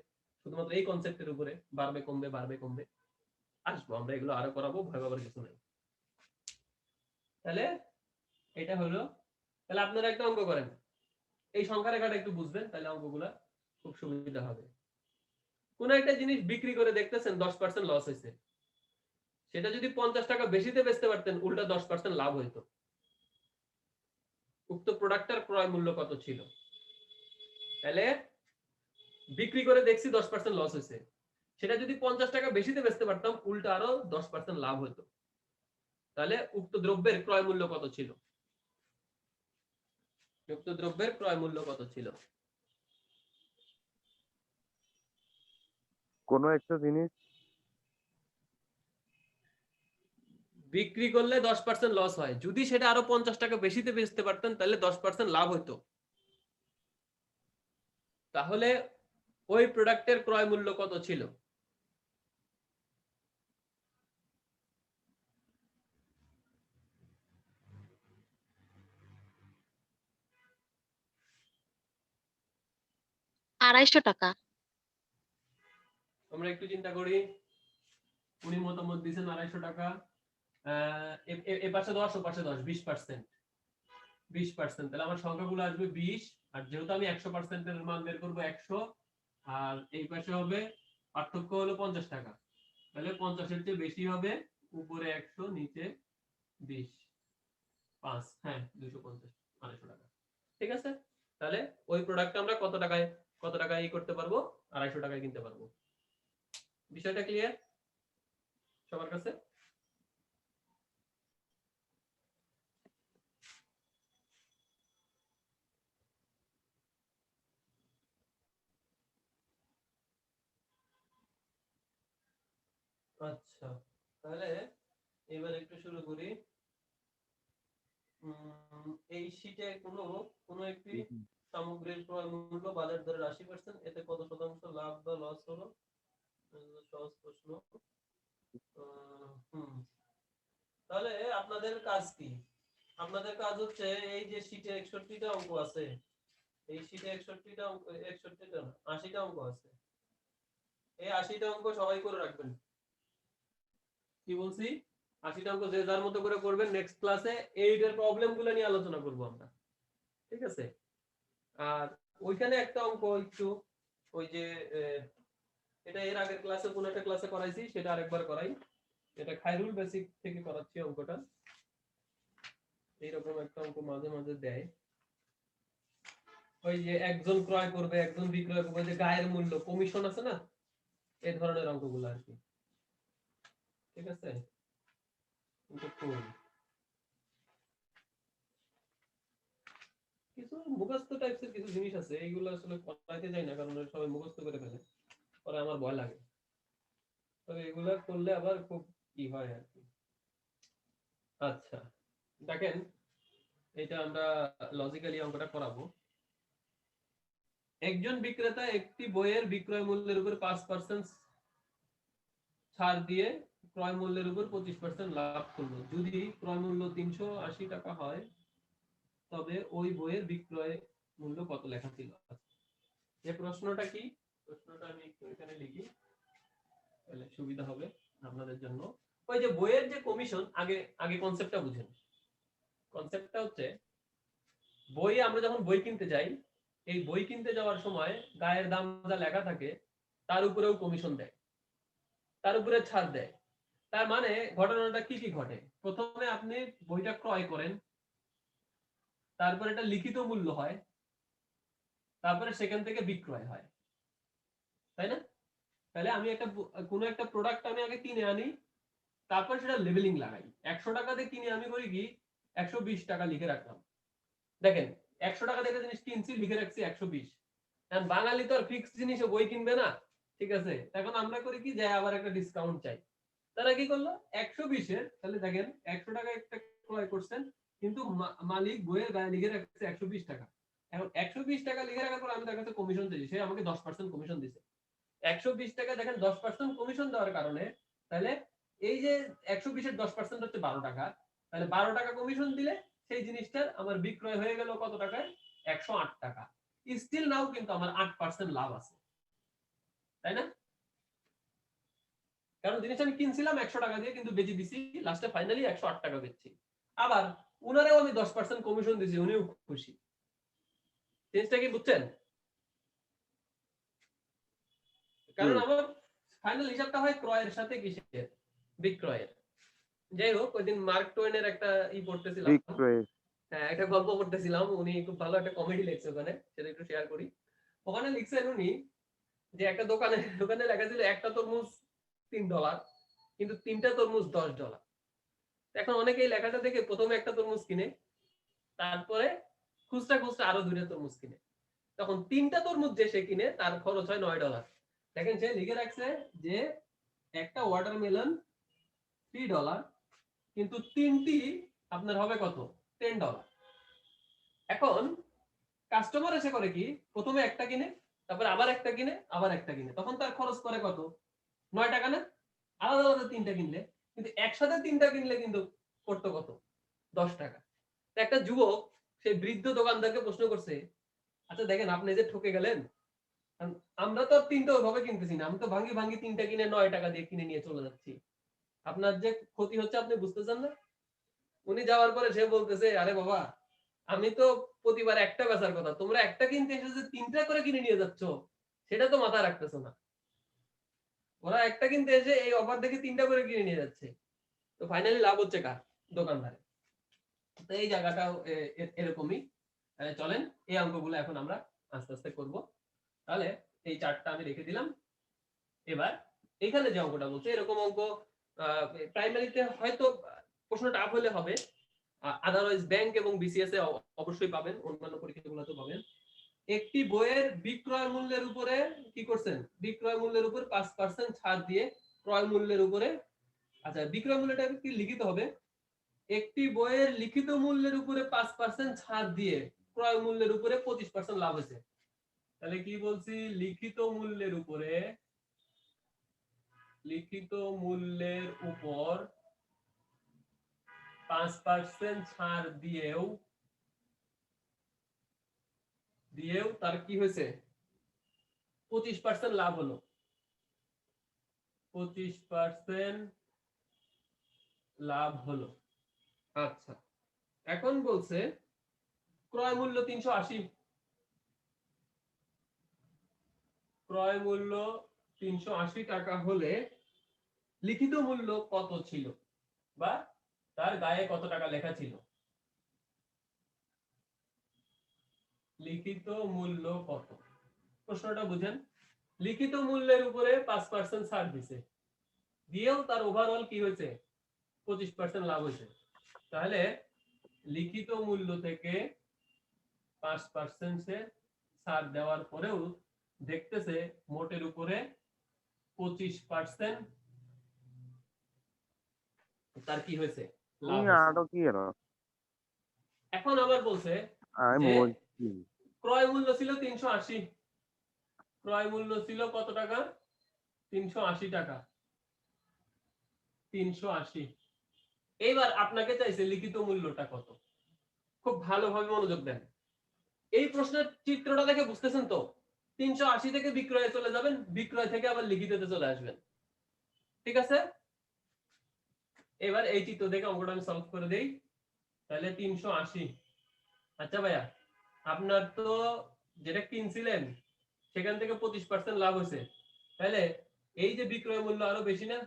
Speaker 1: শুধুমাত্র এই কনসেপ্টের উপরে, বাড়বে কমবে বাড়বে কমবে। আসবো আমরা, এগুলো আরো করাবো, ভয় পাবার কিছু নাই। তাহলে এটা হলো, তাহলে আপনারা একটা অঙ্ক করেন, এই সংখ্যা রেখাটা একটু বুঝবেন, তাহলে অঙ্কগুলা খুব সুবিধা হবে। কোন একটা জিনিস বিক্রি করে দেখতেছেন 10% লস হয়েছে, সেটা যদি 50 টাকা বেশিতে বেচতে পারতেন, উল্টা 10% লাভ হইতো। উক্ত প্রোডাক্টের ক্রয় মূল্য কত ছিল? তাহলে বিক্রি করে দেখছি 10% লস হয়েছে, সেটা যদি 50 টাকা বেশিতে বেচতে পারতাম, উল্টা আরো 10% লাভ হতো। তাহলে উক্ত দ্রব্যের ক্রয় মূল্য কত ছিল? উক্ত দ্রব্যের ক্রয় মূল্য কত ছিল?
Speaker 3: কোন একটা জিনিস
Speaker 1: বিক্রি করলে 10% লস হয়, যদি সেটা আরো 50 টাকা বেশিতে বেচতে পারতেন, তাহলে 10% লাভ হতো। তাহলে ওই প্রোডাক্টের ক্রয় মূল্য কত ছিল?
Speaker 2: আড়াইশো টাকা।
Speaker 1: আমরা একটু চিন্তা করি, উনি মতামত দিয়েছেন 250 টাকা। এ পাশে 10, ও পাশে 10, 20%। 20%, তাহলে আমার সংখ্যাগুলো আসবে 20, আর যেহেতু আমি 100% এর মান বের করবো 100, আর এই পাশে হবে পার্থক্য হলো 50 টাকা, তাহলে 50 এর চেয়ে বেশি হবে, উপরে 100 নিচে 20, 5, হ্যাঁ 250, 250 টাকা। ঠিক আছে, তাহলে ওই প্রোডাক্ট আমরা কত টাকায় করতে পারবো? 250 টাকায় কিনতে পারবো। বিষয়টা ক্লিয়ার সবার কাছে? আচ্ছা, তাহলে এবার একটু শুরু করি। এই শীটে কোনো একটি সামগ্রীর ক্রয় মূল্য বাজার দরের 80%, এতে কত শতাংশ লাভ বা লস হলো? সহজ প্রশ্ন। হুম তাহলে আপনাদের কাজ কি? আপনাদের কাজ হচ্ছে এই যে শীটে 61টা অঙ্ক আছে, এই শীটে 61টা অঙ্ক, 61টা না 80টা অঙ্ক আছে, এই 80টা অঙ্ক সবাই করে রাখবেন। কি বলছি? 80টা অঙ্ক যে যার মতো করে করবেন। নেক্সট ক্লাসে এইটার প্রবলেম গুলো নিয়ে আলোচনা করব আমরা, ঠিক আছে? আর ওইখানে একটা অঙ্ক একটু ওই যে এটা এর আগের ক্লাসে কোন একটা ক্লাসে করাইছি, সেটা আরেকবার করাই। এটা খায়রুল বেসিক থেকে করাচ্ছি অঙ্কটা। এইরকম একটা অঙ্ক মাঝে মাঝে দেয়, ওই যে একজন ক্রয় করবে একজন বিক্রয় করবে, যে গায়ের মূল্য কমিশন আছে না, এই ধরনের অঙ্কগুলো আর কি, ঠিক আছে? কিছু মুখস্থ টাইপের কিছু জিনিস আছে, এইগুলো আসলে করাইতে যাই না, কারণ সবাই মুখস্থ করে ফেলে, পরে আমার ভয় লাগে। তবে এগুলা করলে আবার খুব কি হয় আর কি। আচ্ছা দেখেন, এটা আমরা লজিক্যালি অঙ্কটা করাবো। একজন বিক্রেতা একটি বইয়ের বিক্রয় মূল্যের উপর 5% ছাড় দিয়ে ক্রয় মূল্যের উপর 25% লাভ করলো। যদি ক্রয় মূল্য 380 টাকা হয়, তবে ওই বইয়ের বিক্রয় মূল্য কত লেখা ছিল? এই প্রশ্নটা কি? প্রশ্নটা আমি একটু এখানে লিখি, তাহলে সুবিধা হবে আপনাদের জন্য। ওই যে বইয়ের যে কমিশন, আগে আগে কনসেপ্টটা বুঝেন। কনসেপ্টটা হচ্ছে, বই আমরা যখন বই কিনতে যাই, এই বই কিনতে যাওয়ার সময় গায়ের দাম যা লেখা থাকে তার উপরেও কমিশন দেয়, তার উপরে ছাড় দেয়। তার মানে ঘটনাটা কি কি ঘটে? প্রথমে আপনি বইটা ক্রয় করেন, তারপর এটা লিখিত মূল্য হয়, তারপরে সেখান থেকে বিক্রয় হয়, তাই না? তাহলে আমি কোনো একটা প্রোডাক্ট আমি আগে কিনে আনি, তারপর সেটা লেবেলিং লাগাই। 100 টাকা দিয়ে কিনে আমি করি কি, 120 টাকা লিখে রাখলাম। দেখেন 100 টাকা দিয়ে একটা জিনিস কিনছি, লিখে রাখছি 120। এখন বাঙালি তো আর ফিক্সড জিনিসে বই কিনবে না, ঠিক আছে? এখন আমরা করি কি, যে আবার একটা ডিসকাউন্ট চাই। তারা কি করলো, 120 এর, তাহলে দেখেন 100 টাকা একটা ক্রয় করছেন, কিন্তু মালিক বইয়ের গায়ে লিখে রাখছে 120 টাকা। এখন 120 টাকা লিখে রাখার পর আমি তার কাছে কমিশন চাইছি, সে আমাকে 10% কমিশন দিছে। 120 টাকা দেখেন 10% কমিশন দেওয়ার কারণে, তাহলে এই যে 120 এর 10% হচ্ছে 12 টাকা, তাহলে 12 টাকা কমিশন দিলে সেই জিনিসটার আমার বিক্রয় হয়ে গেল কত টাকায়? 108 টাকা। স্টিল নাও কিন্তু আমার 8% লাভ আছে, তাই না? কারণ জিনিসটা আমি কিনছিলাম 100 টাকা দিয়ে, কিন্তু বেচে দিছি লাস্টে ফাইনালি 108 টাকা বেচছি। আবার উনারেও আমি 10% কমিশন দিছি, উনিও খুশি। জিনিসটা কি বুঝছেন? কারণ আমার ফাইনাল হিসাবটা হয় ক্রয়ের সাথে কিসের? বিক্রয়ের। যাই হোক, ওইদিন মার্ক টোয়েনের একটা পড়তেছিলাম, হ্যাঁ একটা গল্প পড়তেছিলাম, উনি খুব ভালো একটা কমেডি লিখছে ওখানে, সেটা একটু শেয়ার করি। ওখানে লিখছেন উনি যে একটা দোকানে লেখা ছিল একটা তরমুজ $3, কিন্তু 3টা তরমুজ $10। এখন অনেকে এই লেখাটা দেখে প্রথমে একটা তরমুজ কিনে, তারপরে খুচরা খুচরা আরো 2টা তরমুজ কিনে। তখন 3টা তরমুজ যে সে কিনে তার খরচ হয় $9। দেখেন সে লিখে রাখছে যে একটা ওয়াটারমেলন $3, কিন্তু 3টি আপনার হবে কত? $10। এখন কাস্টমার এসে করে কি, প্রথমে একটা কিনে, তারপর আবার একটা কিনে, আবার একটা কিনে, তখন তার খরচ করে কত? 9 টাকা না? আলাদা আলাদা 3টা কিনলে, কিন্তু একসাথে 3টা কিনলে কিন্তু করতো কত? 10 টাকা। একটা যুবক সেই বৃদ্ধ দোকানদারকে প্রশ্ন করছে, আচ্ছা দেখেন আপনি যে ঠকে গেলেন, আমরা তো 3টা ওইভাবে কিনতেছি না, আমি তো ভাঙ্গি ভাঙ্গি 3টা কিনে 9 টাকা দিয়ে কিনে নিয়ে চলে যাচ্ছি, আপনার যে ক্ষতি হচ্ছে আপনি বুঝতেছেন না? উনি যাওয়ার পরে সে বলতেছে, আরে বাবা আমি তো প্রতিবার একটা বেচার কথা, তোমরা একটা কিনতে এসে যে 3টা করে কিনে নিয়ে যাচ্ছ, সেটা তো মাথায় রাখতেছো না। ওরা একটা কিনতে এসে এই অফার দেখে 3টা করে কিনে নিয়ে যাচ্ছে, তো ফাইনালি লাভ হচ্ছে কার? দোকানদারের। তো এই জায়গাটাও এরকমই। চলেন এই অঙ্কগুলো এখন আমরা আস্তে আস্তে করব। তাহলে এই চার্টটা আমি রেখে দিলাম। এবার এখানে যে অঙ্কটা বলছে, এরকম অঙ্ক প্রাইমারিতে হয়তো প্রশ্ন টাফ হলে হবে, আদারওয়াইজ ব্যাংক এবং বিসিএস এ অবশ্যই পাবেন, অন্যান্য পরীক্ষাগুলোতে পাবেন। একটি বইয়ের বিক্রয় মূল্যের উপরে কি করছেন? বিক্রয় মূল্যের উপর 5% ছাড় দিয়ে ক্রয় মূল্যের উপরে, আচ্ছা বিক্রয় মূল্যটা কি লিখিত হবে, একটি বইয়ের লিখিত মূল্যের উপরে 5% ছাড় দিয়ে ক্রয় মূল্যের উপরে 25% লাভ হয়েছে। তাহলে কি বলছি, লিখিত মূল্যের উপরে, লিখিত মূল্যের উপর 5% ছাড় দিয়েও তার কি হয়েছে 25% লাভ হলো, 25% লাভ হলো। আচ্ছা এখন বলছে ক্রয় মূল্য 380, ক্রয় মূল্য 380 টাকা হলে লিখিত মূল্য কত ছিল বা তার গায়ে কত টাকা লেখা ছিল, লিখিত মূল্য কত, প্রশ্নটা বুঝেন। লিখিত মূল্যের উপরে 5% ছাড় দিছে, দিয়েও তার ওভারঅল কি হয়েছে 25% লাভ হয়েছে। তাহলে লিখিত মূল্য থেকে 5% ছাড় দেওয়ার পরেও দেখতেছে মোটের উপরে 25% তার কি হয়েছে লাভ
Speaker 3: তুমি
Speaker 1: হয়েছে।
Speaker 3: আরো কি এর
Speaker 1: এখন আবার বলছে
Speaker 3: আমি
Speaker 1: যে
Speaker 3: বলছি
Speaker 1: ক্রয় মূল্য ছিল 380, ক্রয় মূল্য ছিল কত টাকা 380 টাকা, 380। এইবার আপনাকে চাইছে লিখিত মূল্যটা কত। খুব ভালোভাবে মনোযোগ দেন, এই প্রশ্নের চিত্রটা দেখে বুঝতেছেন তো, 380 থেকে বিক্রয়ে চলে যাবেন, বিক্রয় থেকে আবার লিখিততে চলে আসবেন, ঠিক আছে। এবার এই চিত্র দেখে অঙ্কটা আমি সলভ করে দেই। তাহলে 380, আচ্ছা ভাইয়া আপনার তো যেটা কিনছিলেন সেখান থেকে 25% লাভ হয়েছে, তাহলে এই যে বিক্রয় মূল্য আরো বেশি না,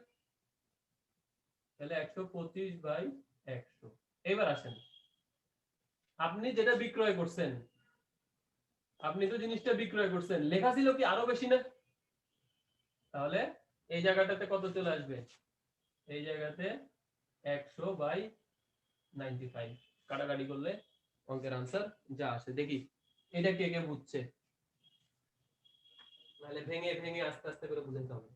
Speaker 1: তাহলে 125/100। এবার আসেন, আপনি যেটা বিক্রয় করছেন, আপনি তো জিনিসটা বিক্রয় করছেন, লেখা ছিল কি আরো বেশি না, তাহলে এই জায়গাটাতে কত চলে আসবে, এই জায়গাতে 100/95 কাটাকাটি করলে অঙ্কের আনসার যা আসে। দেখি এটা কে কে বুঝছে, নাহলে ভেঙে ভেঙে আস্তে আস্তে করে বুঝাতে হবে।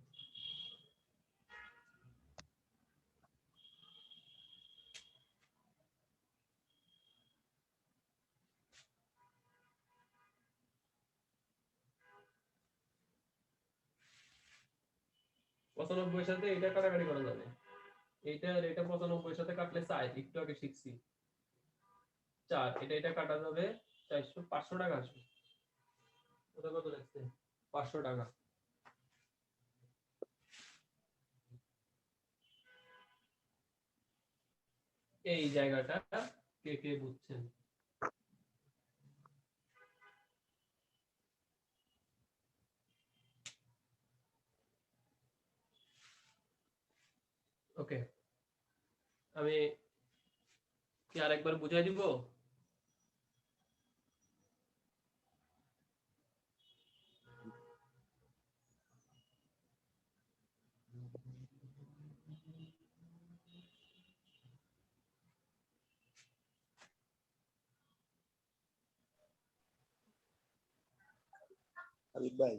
Speaker 1: পঁচানব্বই সাথে এটা কাটাকাটি করা যাবে, এইটা আর এটা 95 সাথে কাটলে 4, একটু আগে শিখছি 4, এটা কাটা যাবে 400, 500 টাকা আসবে। ওটা কত লাগছে 500 টাকা। এই জায়গাটা কে কে বুঝছেন, ওকে আমি কি আরেকবার বুঝাই দিব।
Speaker 5: হাবিব ভাই,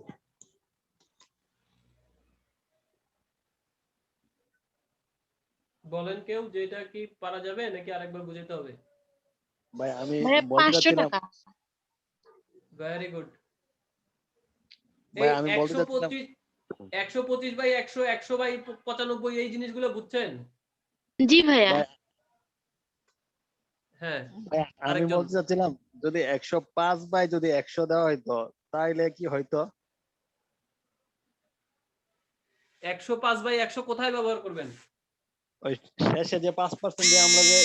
Speaker 1: বলেন কেউ যে এটা কি পারা যাবে নাকি আরেকবার বুঝাইতে হবে।
Speaker 5: ভাই আমি
Speaker 2: ভাইয়া
Speaker 5: বলতে
Speaker 2: 500
Speaker 5: চাচ্ছিলাম,
Speaker 2: টাকা।
Speaker 1: Very good.
Speaker 5: ভাই
Speaker 1: এই
Speaker 5: আমি বলতে চাচ্ছিলাম
Speaker 1: 125/100, 100/95 এই জিনিসগুলো বুঝছেন।
Speaker 2: জি ভাইয়া।
Speaker 5: ভাই,
Speaker 1: হ্যাঁ
Speaker 5: ভাই আমি
Speaker 1: আরেকজন
Speaker 5: বলতে চাচ্ছিলাম যদি 105/100 দেওয়া হইতো তাইলে কি হইতো?
Speaker 1: 105/100 কোথায় ব্যবহার করবেন,
Speaker 5: ওই শেষে যে 5% দিয়ে আমরা যে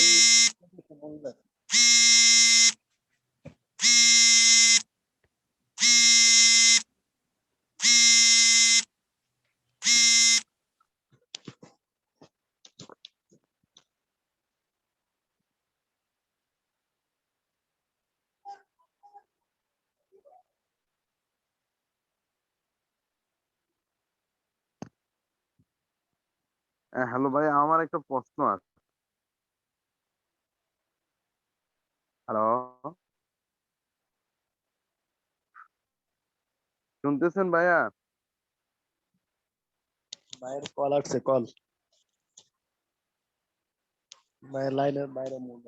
Speaker 3: হ্যালো ভাই, আমার একটা প্রশ্ন আছে। হ্যালো, শুনতেছেন ভাইয়া?
Speaker 5: ভাইয়ের কল আসছে, কল। ভাইয়ের লাইনের বাইরে মুভ।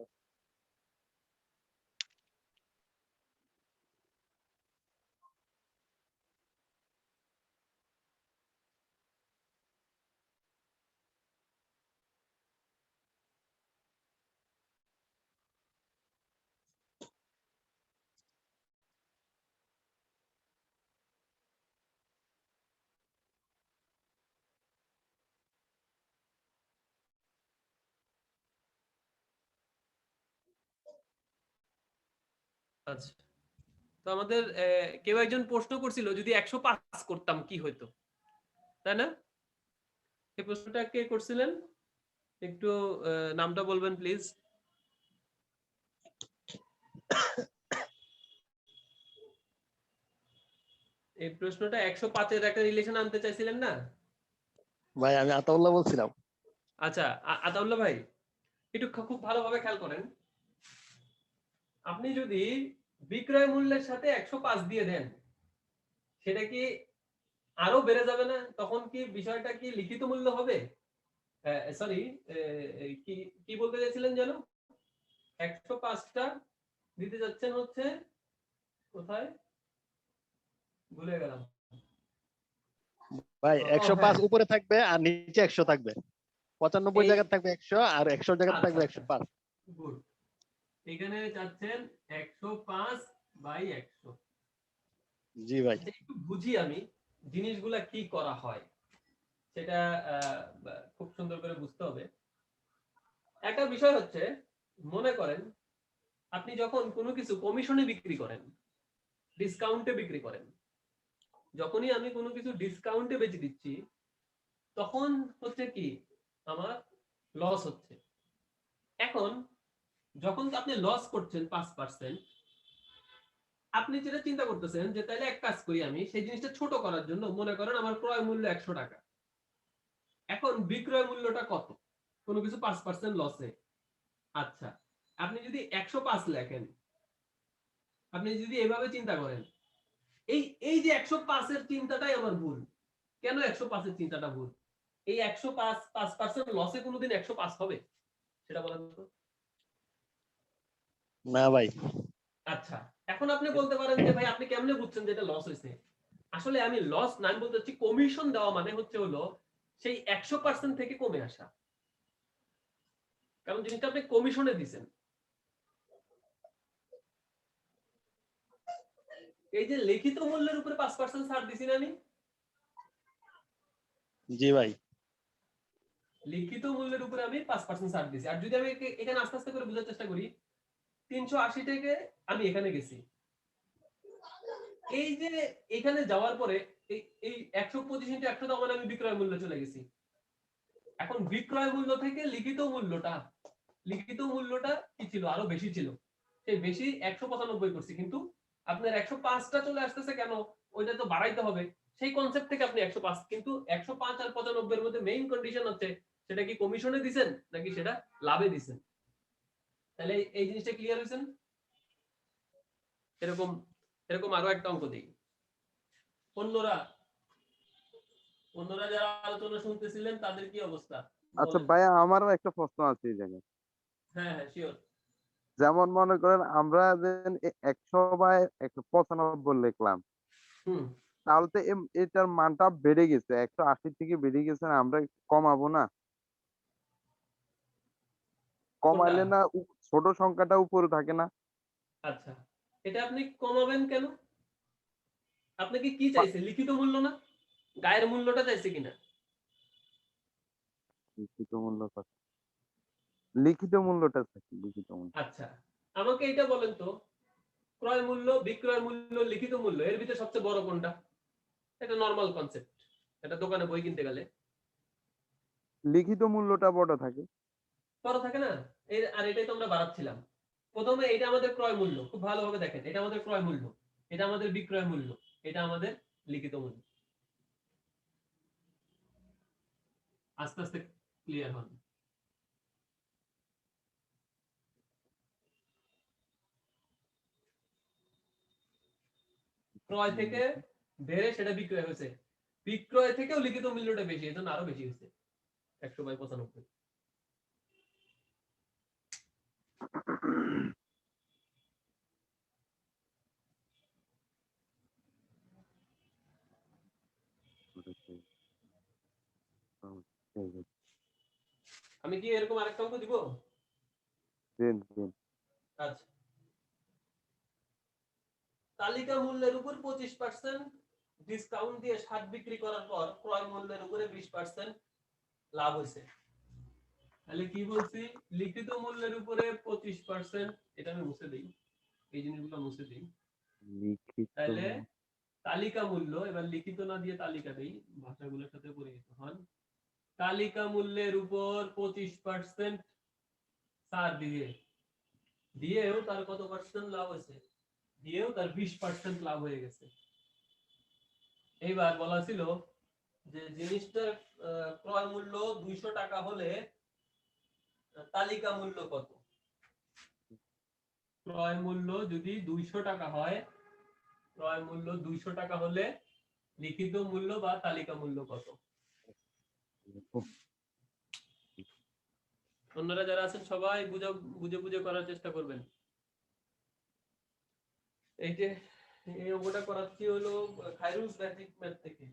Speaker 1: আচ্ছা, তো আমাদের কেউ একজন প্রশ্ন করছিল যদি 105 করতাম কি হইতো, তাই না? এই প্রশ্নটা কে করছিলেন? একটু নামটা বলবেন প্লিজ। এই প্রশ্নটা 105 এর একটা রিলেশন আনতে চাইছিলেন না?
Speaker 5: ভাই আমি আতাউল্লাহ বলছিলাম।
Speaker 1: আচ্ছা, আতাউল্লাহ ভাই একটু খুব ভালোভাবে খেয়াল করেন। আপনি যদি বিক্রয় মূল্যের সাথে 105 দিয়ে দেন, সেটা কি আরো বেড়ে যাবে না? তখন কি বিষয়টা কি লিখিত মূল্য হবে? সরি, কি কি বলতে চাইছিলেন যেন? 105টা দিতে যাচ্ছেন হচ্ছে কোথায়, ভুলে গেলাম।
Speaker 5: ভাই
Speaker 1: ও,
Speaker 5: 105
Speaker 1: হ্যাঁ,
Speaker 5: উপরে থাকবে আর নিচে 100 থাকবে। 95
Speaker 1: এই
Speaker 5: জায়গা থাকবে 100 আর 100 জায়গা
Speaker 1: আচ্ছা
Speaker 5: থাকবে
Speaker 1: আচ্ছা
Speaker 5: 105।
Speaker 1: গুড। এখানে চাচ্ছেন 105/100।
Speaker 5: জি ভাই।
Speaker 1: আচ্ছা, একটু বুঝি আমি জিনিসগুলা কি করা হয়, সেটা খুব সুন্দর করে বুঝতে হবে। একটা বিষয় হচ্ছে, মনে করেন আপনি যখন কোনো কিছু কমিশনে বিক্রি করেন, ডিসকাউন্টে বিক্রি করেন, যখনই আমি কোনো কিছু ডিসকাউন্টে বেচে দিচ্ছি, তখন হচ্ছে কি আমার লস হচ্ছে। এখন যখন আপনি লস করছেন 5%, আপনি যেটা চিন্তা করতেছেন যে তাহলে এক কাজ করি, আমি সেই জিনিসটা ছোট করার জন্য মনে করেন আমার ক্রয় মূল্য 100 টাকা, এখন বিক্রয় মূল্যটা কত কোনো কিছু 5% লসে। আচ্ছা, আপনি যদি 105 লেখেন, আপনি যদি এভাবে চিন্তা করেন, এই এই যে 105 এর চিন্তাটাই আমার ভুল। কেন 105 এর চিন্তাটা ভুল? এই 105 5% লসে কোনোদিন 105 হবে? সেটা বলেন তো।
Speaker 5: না ভাই।
Speaker 1: আচ্ছা, এখন আপনি বলতে পারেন যে ভাই আপনি কেমনে বুঝছেন যে এটা লস হয়েছে? আসলে আমি লস না, আমি বলতে চাচ্ছি কমিশন দেওয়া মানে হচ্ছে হলো সেই 100% থেকে কমে আসা, কারণ জিনিসটা আপনি কমিশনে দিছেন। এই যে লিখিত মূল্যের উপরে 5% ছাড় দিছি না আমি?
Speaker 5: জি ভাই।
Speaker 1: লিখিত মূল্যের উপরে আমি 5% ছাড় দিছি। আর যদি আমি এখানে আস্তে আস্তে করে বোঝার চেষ্টা করি, 380 থেকে আমি এখানে গেছি, এই যে এখানে যাওয়ার পরে এই 125 × 100 দাম মানে আমি বিক্রয় মূল্য চলে গেছি। এখন বিক্রয় মূল্য থেকে লিখিত মূল্যটা কি ছিল, আরো বেশি ছিল। সেই বেশি 195 করছি, কিন্তু আপনার 105টা চলে আসতেছে কেন? ওইটা তো বাড়াইতে হবে। সেই কনসেপ্ট থেকে আপনি 105, কিন্তু 105 আর 95 এর মধ্যে মেইন কন্ডিশন হচ্ছে সেটা কি কমিশনে দিবেন নাকি সেটা লাভে দিবেন। তাহলে এই জিনিসটা ক্লিয়ার হয়েছেন? এরকম এরকম আরো একটা অঙ্ক দেই। অন্যরা অন্যরা যারা আলোচনা শুনতেছিলেন তাদের কি অবস্থা
Speaker 3: আচ্ছা
Speaker 1: বলেন।
Speaker 3: ভাইয়া, আমারও একটা প্রশ্ন আছে এই জায়গায়।
Speaker 1: হ্যাঁ হ্যাঁ, শিওর।
Speaker 3: যেমন মনে করেন আমরা যে 100/195 লিখলাম,
Speaker 1: হুম।
Speaker 3: তাহলে তো এটার মানটা বেড়ে গেছে, 180 থেকে বেড়ে গেছে না, আমরা একটু কমাবো না?
Speaker 1: কোনটা?
Speaker 3: কমাইলে না ছোট সংখ্যাটা উপরে থাকে না?
Speaker 1: আচ্ছা, এটা আপনি কমাবেন কেন? আপনাকে কি
Speaker 3: পা-
Speaker 1: চাইছে, লিখিত মূল্য না গায়ের মূল্যটা চাইছে কিনা?
Speaker 3: লিখিত মূল্য কত? লিখিত মূল্যটা থাকে, লিখিত মূল্য।
Speaker 1: আচ্ছা, আমাকে এটা বলেন তো, ক্রয় মূল্য, বিক্রয় মূল্য, লিখিত মূল্য এর ভিতরে সবচেয়ে বড় কোনটা? এটা নরমাল কনসেপ্ট, এটা দোকানে বই কিনতে গেলে
Speaker 3: লিখিত মূল্যটা বড় থাকে।
Speaker 1: বড় থাকে না? আর এটাই তো আমরা বাড়াচ্ছিলাম। প্রথমে এটা আমাদের ক্রয় মূল্য, খুব ভালোভাবে দেখেন, এটা আমাদের ক্রয় মূল্য, এটা আমাদের বিক্রয় মূল্য, এটা আমাদের লিখিত মূল্য। আস্তে আস্তে ক্লিয়ার হন। ক্রয় থেকে বেড়ে সেটা বিক্রয় হয়েছে, বিক্রয় থেকেও লিখিত মূল্যটা বেশি, এজন্য আরো বেশি হচ্ছে 100/95। আমি কি এরকম আরেকটা অঙ্ক দিব?
Speaker 3: দেন দেন।
Speaker 1: আচ্ছা, তালিকা মূল্যের উপর 25% ডিসকাউন্ট দিয়ে 60 বিক্রি করার পর ক্রয় মূল্যের উপরে 20% লাভ হয়েছে। তাহলে কি বলছি, লিখিত মূল্যের উপরে 25%, এটা আমি মুছে দেই, এই জিনিসগুলো মুছে দেই।
Speaker 3: লিখিত
Speaker 1: তাহলে তালিকা মূল্য, এবার লিখিত না দিয়ে তালিকা দেই, ভাষাগুলোর সাথে পরিচিত হন। তালিকা মূল্যের উপর 25% ছাড় দিয়েও তার কত পার্সেন্ট লাভ হয়েছে, দিয়েও তার 20% লাভ হয়ে গেছে। এইবার বলা ছিল যে জিনিসটার ক্রয় মূল্য 200 টাকা হলে তালিকা মূল্য কত। ক্রয় মূল্য যদি 200 টাকা হয়, ক্রয় মূল্য 200 টাকা হলে লিখিত মূল্য বা তালিকা মূল্য কত? অন্যরা যারা আছেন সবাই বুঝে বুঝে করার চেষ্টা করবেন। এই যে এই অঙ্কটা করাচ্ছি হলো খায়রুল বেসিক ম্যাথ থেকে।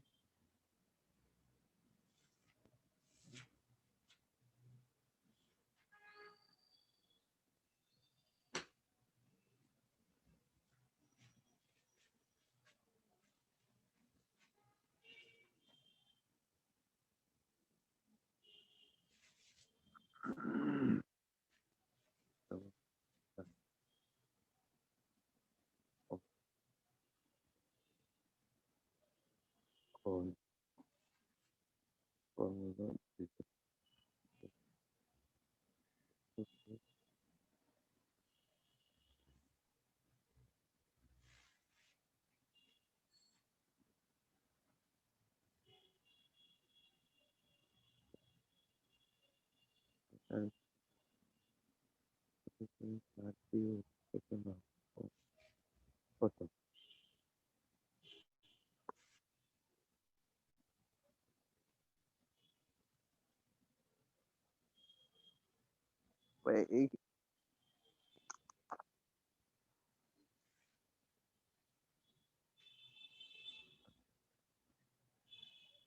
Speaker 3: কত? এই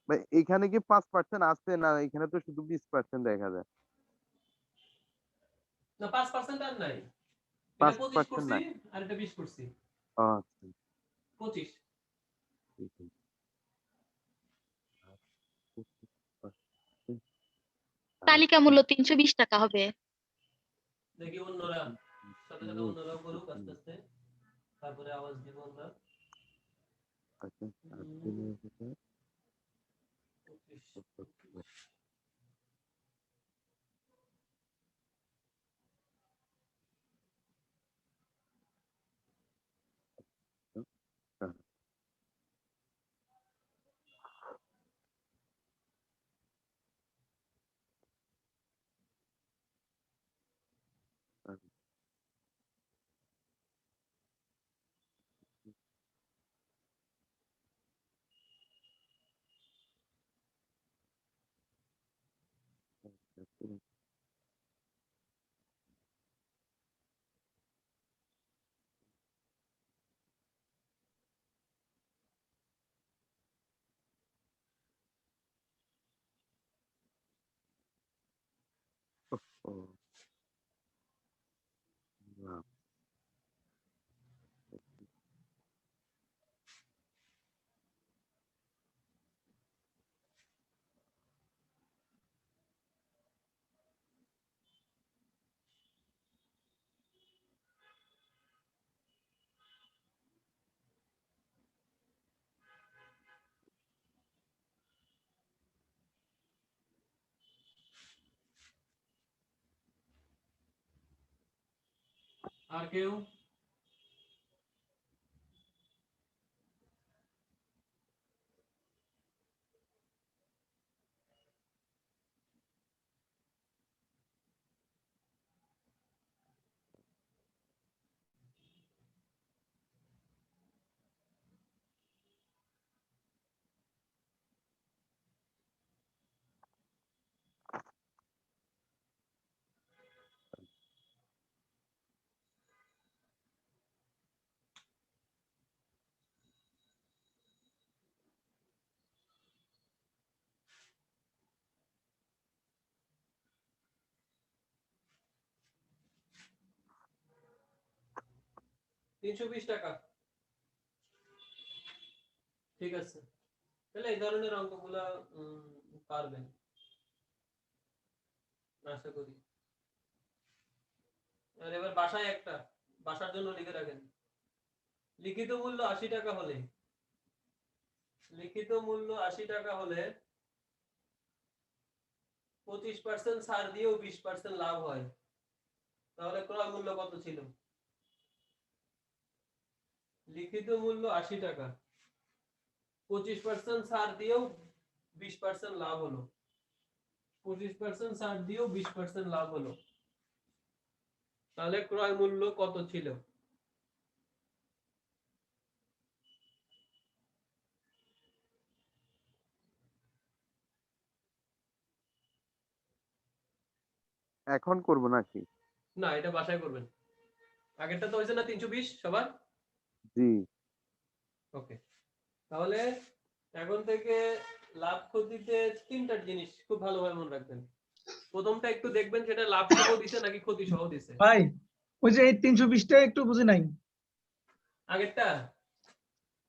Speaker 3: ভাই এখানে কি 5% আছে না? এখানে তো শুধু 20% দেখা যায়।
Speaker 1: না 5% আর নাই, এটা 25
Speaker 3: 5%
Speaker 1: করছি
Speaker 3: নাই।
Speaker 1: আর এটা 20 করছি,
Speaker 3: আচ্ছা
Speaker 1: 25।
Speaker 3: ঠিক আছে।
Speaker 2: তালিকা মূল্য 320 টাকা হবে।
Speaker 1: দেখি অন্যরা সাথে সাথে অন্যরাও করুক আস্তে আস্তে, তারপরে আওয়াজ দিব আমরা। 25। আর কেউ? 320 টাকা। ঠিক আছে, তাহলে এই ধরনের অঙ্কগুলা পারবেন আশা করি। আর এবার বাসায় একটা, বাসার জন্য লিখে রাখেন। লিখিত মূল্য 80 টাকা হলে, লিখিত মূল্য 80 টাকা হলে 25% ছাড় দিয়েও 20% লাভ হয়, তাহলে ক্রয় মূল্য কত ছিল? লিখিত মূল্য 80 টাকা, 25% ছাড় দিয়েও 20% লাভ হলো, 25% ছাড় দিয়েও 20% লাভ হলো, তাহলে ক্রয় মূল্য কত ছিল?
Speaker 3: এখন করব নাকি?
Speaker 1: না, এটা বাসায় করবেন। আগেরটা তো হয়েছে না 320 সবার?
Speaker 3: জি।
Speaker 1: ওকে, তাহলে এখন থেকে লাভ ক্ষতিতে তিনটা জিনিস খুব ভালোভাবে মনে রাখবেন। প্রথমটা একটু দেখবেন সেটা লাভ সহ দিছে নাকি ক্ষতি সহ দিছে।
Speaker 6: ভাই ওই যে এই 320টা একটু বুঝি নাই।
Speaker 1: আগেরটা?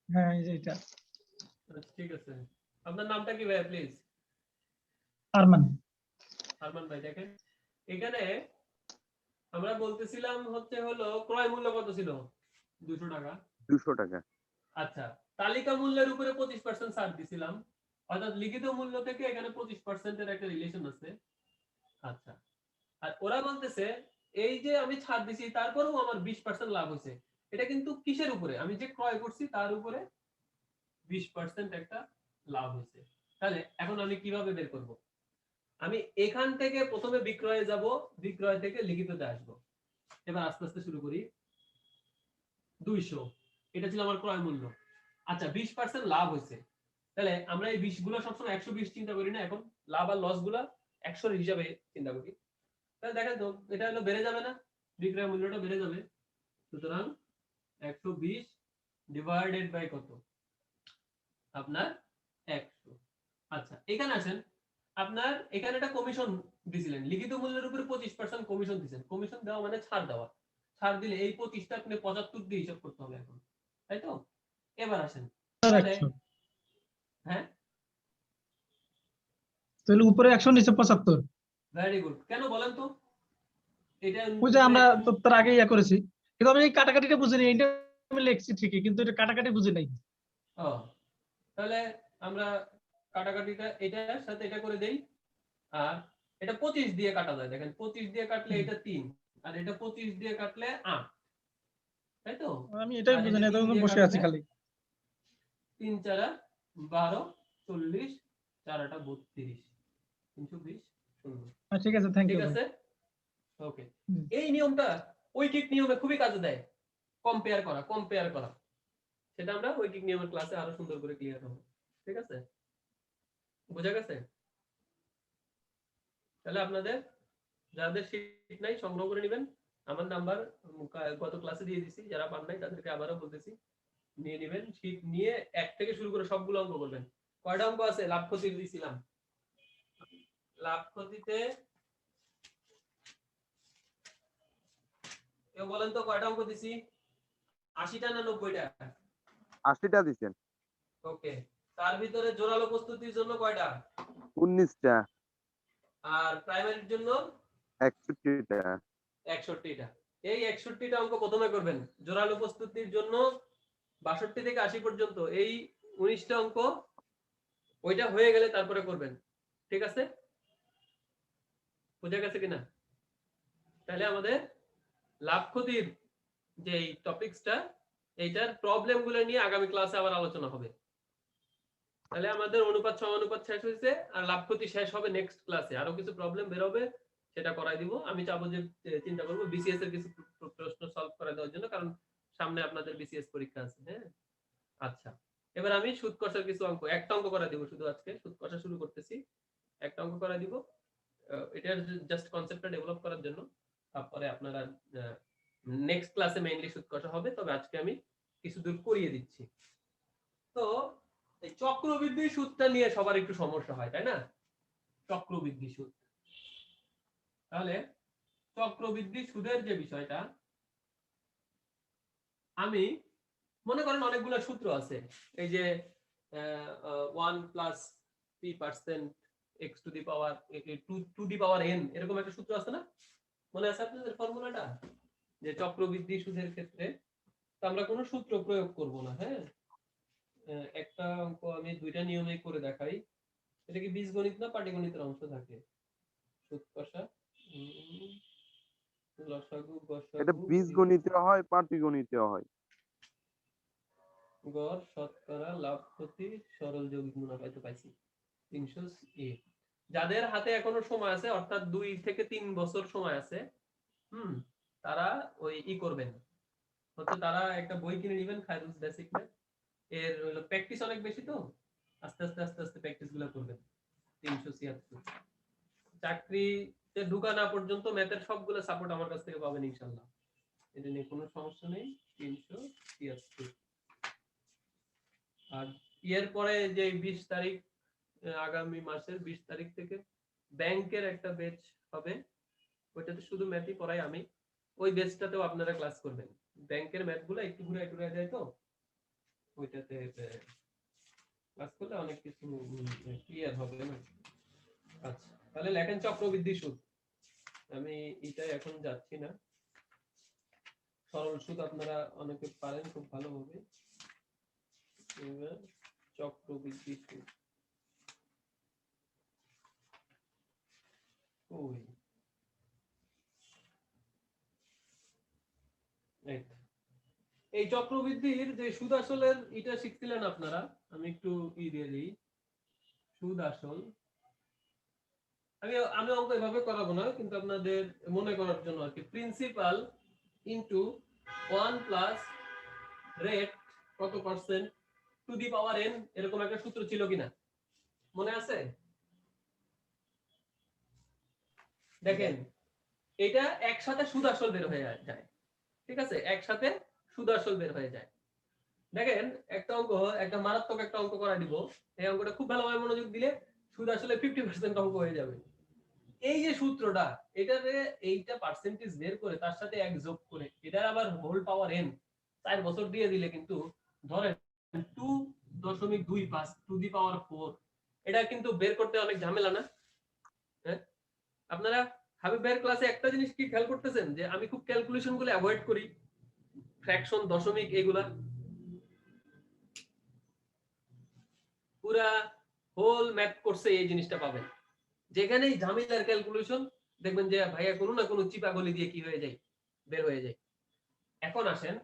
Speaker 6: হ্যাঁ এই যে এটা
Speaker 1: আচ্ছা, ঠিক আছে। আপনার নামটা কি ভাই প্লিজ?
Speaker 6: আরমান।
Speaker 1: আরমান ভাই, দেখেন এখানে আমরা বলতেছিলাম হচ্ছে হলো ক্রয় মূল্য কত ছিল? 200 টাকা।
Speaker 3: 200 টাকা।
Speaker 1: আচ্ছা, তালিকা মূল্যের উপরে 25% ছাড় দিছিলাম, অর্থাৎ লিখিত মূল্য থেকে এখানে 25% এর একটা রিলেশন আছে। আচ্ছা, আর ওরা বলতেছে এই যে আমি ছাড় দিছি তারপরেও আমার 20% লাভ হয়েছে, এটা কিন্তু কিসের উপরে? আমি যে ক্রয় করছি তার উপরে 20% একটা লাভ হয়েছে। তাহলে এখন আমি কিভাবে বের করব? আমি এখান থেকে প্রথমে বিক্রয়ে যাব, বিক্রয় থেকে লিখিততে আসব। এবার আস্তে আস্তে শুরু করি। 200, এটা ছিল আমার ক্রয় মূল্য। আচ্ছা, 20% লাভ হয়েছে, তাহলে আমরা এই 20 গুলো সবসময় 120 চিন্তা করি না, এখন লাভ আর লস গুলা 100 এর হিসাবে চিন্তা করি। তাহলে দেখেন তো এটা হলো বেড়ে যাবে না, বিক্রয় মূল্যটা বেড়ে যাবে। সুতরাং 120 ডিভাইডেড বাই কত? আপনার 100। আচ্ছা, এখানে আসেন, আপনার এখানে একটা কমিশন দিছিলেন, লিখিত মূল্যের উপরে 25% কমিশন দিবেন। কমিশন দেওয়া মানে ছাড় দেওয়া। ছাড় দিলে এই 25টা আপনি 75 দিয়ে হিসাব করতে হবে এখন, তাই তো? এবার আসেন, তাহলে
Speaker 6: 100
Speaker 1: হ্যাঁ,
Speaker 6: তাহলে উপরে 100 নিচে 75।
Speaker 1: Very good. কেন বলেন তো? এটা
Speaker 6: ওই যে আমরা তো তার আগে ইয়া করেছি, কিন্তু আমি এই কাটাকাটিটা বুঝিনি। এটা আমি লিখছি ঠিকই, কিন্তু এটা কাটাকাটি বুঝি নাই।
Speaker 1: ও, তাহলে আমরা কাটাকাটিটা এটার সাথে এটা করে দেই। আর এটা 25 দিয়ে কাটা যায়, দেখেন 25 দিয়ে কাটলে এটা 3, আর এটা 25 দিয়ে কাটলে 8, তাই তো?
Speaker 6: আমি এটাই
Speaker 1: আর
Speaker 6: বুঝি
Speaker 1: এটা
Speaker 6: না,
Speaker 1: 3
Speaker 6: তখন
Speaker 1: দিয়ে
Speaker 6: বসে আছি
Speaker 1: কাটলে
Speaker 6: খালি।
Speaker 1: 3 4 12 40, 4 8 32, 320 শূন্য।
Speaker 6: ঠিক আছে, থ্যাংক
Speaker 1: ঠিক
Speaker 6: ইউ ভাই।
Speaker 1: আছে, ওকে।
Speaker 6: হুম।
Speaker 1: এই নিয়মটা ঐকিক নিয়মে খুবই কাজে দেয়, কম্পেয়ার করা, কম্পেয়ার করা। সেটা আমরা ঐকিক নিয়মের ক্লাসে আরো সুন্দর করে ক্লিয়ার হবে। ঠিক আছে, বোঝা গেছে? তাহলে আপনাদের যাদের শীট নাই সংগ্রহ করে নেবেন। আমার নাম্বার গত ক্লাসে দিয়ে দিছি, যারা পান নাই তাদেরকে আবারও বলতেছি, নিয়ে নেবেন। শীট নিয়ে 1 থেকে শুরু করে সবগুলো অঙ্ক করবেন। কয়টা অঙ্ক আছে? লাভ ক্ষতি দিয়েছিলাম, লাভ ক্ষতিতে কেউ বলেন তো কয়টা অঙ্ক দিছি? 80টা না 90টা?
Speaker 3: 80টা দিছেন।
Speaker 1: ওকে, তার ভিতরে জোরালো প্রস্তুতির জন্য কয়টা?
Speaker 3: 19টা।
Speaker 1: আর প্রাইমারির জন্য
Speaker 3: 61টা।
Speaker 1: 61টা। এই 61টা অঙ্ক প্রথমে করবেন। জোরালো প্রস্তুতির জন্য 62 থেকে 80 পর্যন্ত এই 19টা অঙ্ক, ওইটা হয়ে গেলে তারপরে করবেন। ঠিক আছে, বোঝা গেছে কিনা? তাহলে আমাদের লাভ ক্ষতির যে এই টপিকসটা, এইটার প্রবলেম গুলো নিয়ে আগামী ক্লাসে আবার আলোচনা হবে। তাহলে আমাদের অনুপাত সমানুপাত শেষ হয়েছে, আর লাভ ক্ষতি শেষ হবে নেক্সট ক্লাসে। আরো কিছু প্রবলেম বের হবে, সেটা করাই দিব। আমি চাবো যে চিন্তা করবো বিসিএস এর কিছু প্রশ্ন সলভ করে দেওয়ার জন্য, কারণ সামনে আপনাদের বিসিএস পরীক্ষা আছে। হ্যাঁ, আচ্ছা, এবার আমি সুদ কষার কিছু অঙ্ক, একটা অঙ্ক করা দিব শুধু। আজকে সুদ কষা শুরু করতেছি, একটা অঙ্ক করা দিব। এটার জাস্ট কনসেপ্টটা ডেভেলপ করার জন্য। তারপরে আপনারা নেক্সট ক্লাসে মেইনলি সুদ কষা হবে, তবে আজকে আমি কিছু দূর করিয়ে দিচ্ছি। তো এই চক্রবৃদ্ধি সুদটা নিয়ে সবার একটু সমস্যা হয়, তাই না? চক্রবৃদ্ধি সুদ। তাহলে চক্রবৃদ্ধি সুদের যে বিষয়টা, আমি মনে করেন অনেকগুলো সূত্র আছে, এই যে 1 plus p% x to the power 2 to the power n, এরকম একটা সূত্র আছে না? মনে আছে আপনাদের ফর্মুলাটা, যে চক্রবৃদ্ধি সুদের ক্ষেত্রে তো আমরা কোনো সূত্র প্রয়োগ করব না। হ্যাঁ, একটা অঙ্ক আমি দুইটা নিয়মে করে দেখাই। এটা কি বীজগণিত না পাটিগণিতের অংশ থাকে? সুদ কষা, লসাগু
Speaker 3: এটা
Speaker 1: গসাগু
Speaker 3: বীজগণিতীয় হয়, পাটিগণিতীয় হয়।
Speaker 1: গড় শতকরা লাভ ক্ষতি সরল যৌগিক মুনাফা, তো পাইছি 300 এ। যাদের হাতে এখনো সময় আছে, অর্থাৎ 2 থেকে 3 বছর সময় আছে, তারা ওই করবেন, হচ্ছে তারা একটা বই কিনে নেবেন, খায়রুজ বেসিক ম্যাথ, এর হলো প্র্যাকটিস অনেক বেশি, তো আস্তে আস্তে আস্তে আস্তে প্র্যাকটিস গুলো করবেন। 376 চাকরিতে ঢুকা না পর্যন্ত ম্যাথের সবগুলো সাপোর্ট আমার কাছ থেকে পাবেন ইনশাআল্লাহ, এটা নিয়ে কোনো সমস্যা নেই। 376। আর এর পরে যে 20 তারিখ, আগামী মাসের 20 তারিখ থেকে ব্যাংকের একটা ব্যাচ হবে, ওইটাতে শুধু ম্যাথই পড়াই আমি, ওই ব্যাচটাতেও আপনারা ক্লাস করবেন। ব্যাংকের ম্যাথগুলো একটু ঘুরে ঘুরে যায়, তো ওইটাতে ক্লাস করলে অনেক কিছু ক্লিয়ার হবে না। আচ্ছা, তাহলে লেখেন চক্রবৃদ্ধি সুদ। আমি এটাই এখন যাচ্ছি না, সরল সুদ আপনারা অনেকে পারেন খুব ভালোভাবে। এবার চক্রবৃদ্ধি সুদ, ওই এই চক্রবৃদ্ধির যে সুদ আসলের এটা শিখছিলেন আপনারা, আমি একটু দিয়ে দিই। সুদ আসল আমি অঙ্ক এভাবে করাবো না, কিন্তু আপনাদের মনে করার জন্য আর কি। প্রিন্সিপাল ইনটু 1 প্লাস রেট কত percent to the power n, এরকম একটা সূত্র ছিল কিনা মনে আছে? দেখেন, এটা একসাথে সুদ আসল বের হয়ে যায়, ঠিক আছে, একসাথে সুদ আসল বের হয়ে যায়। দেখেন, একটা অঙ্ক, একটা মারাত্মক একটা অঙ্ক করা দিব, এই অঙ্কটা খুব ভালোভাবে মনোযোগ দিলে সুদ আসলে 50% অঙ্ক হয়ে যাবে। এই যে সূত্রটা, এটাতে এইটা পার্সেন্টেজ বের করে তার সাথে এক যোগ করে এটা আবার হোল পাওয়ার n 4 বছর দিয়ে দিলে, কিন্তু ধরেন 2.25 টু দি পাওয়ার 4, এটা কিন্তু বের করতে অনেক ঝামেলা না? হ্যাঁ, আপনারা হাবিব ভাইয়ের ক্লাসে একটা জিনিস কি খেয়াল করতেছেন, যে আমি খুব ক্যালকুলেশন গুলো অ্যাভয়েড করি, ফ্র্যাকশন, দশমিক, এগুলা পুরা হোল ম্যাথ করছে এই জিনিসটা পাবেন। যেখানেই ঝামেলার ক্যালকুলেশন দেখবেন যে ভাইয়া কোনো না কোনো চিপাগলি দিয়ে কি হয়ে যায়, বের হয়ে যায়। এখন আসেন,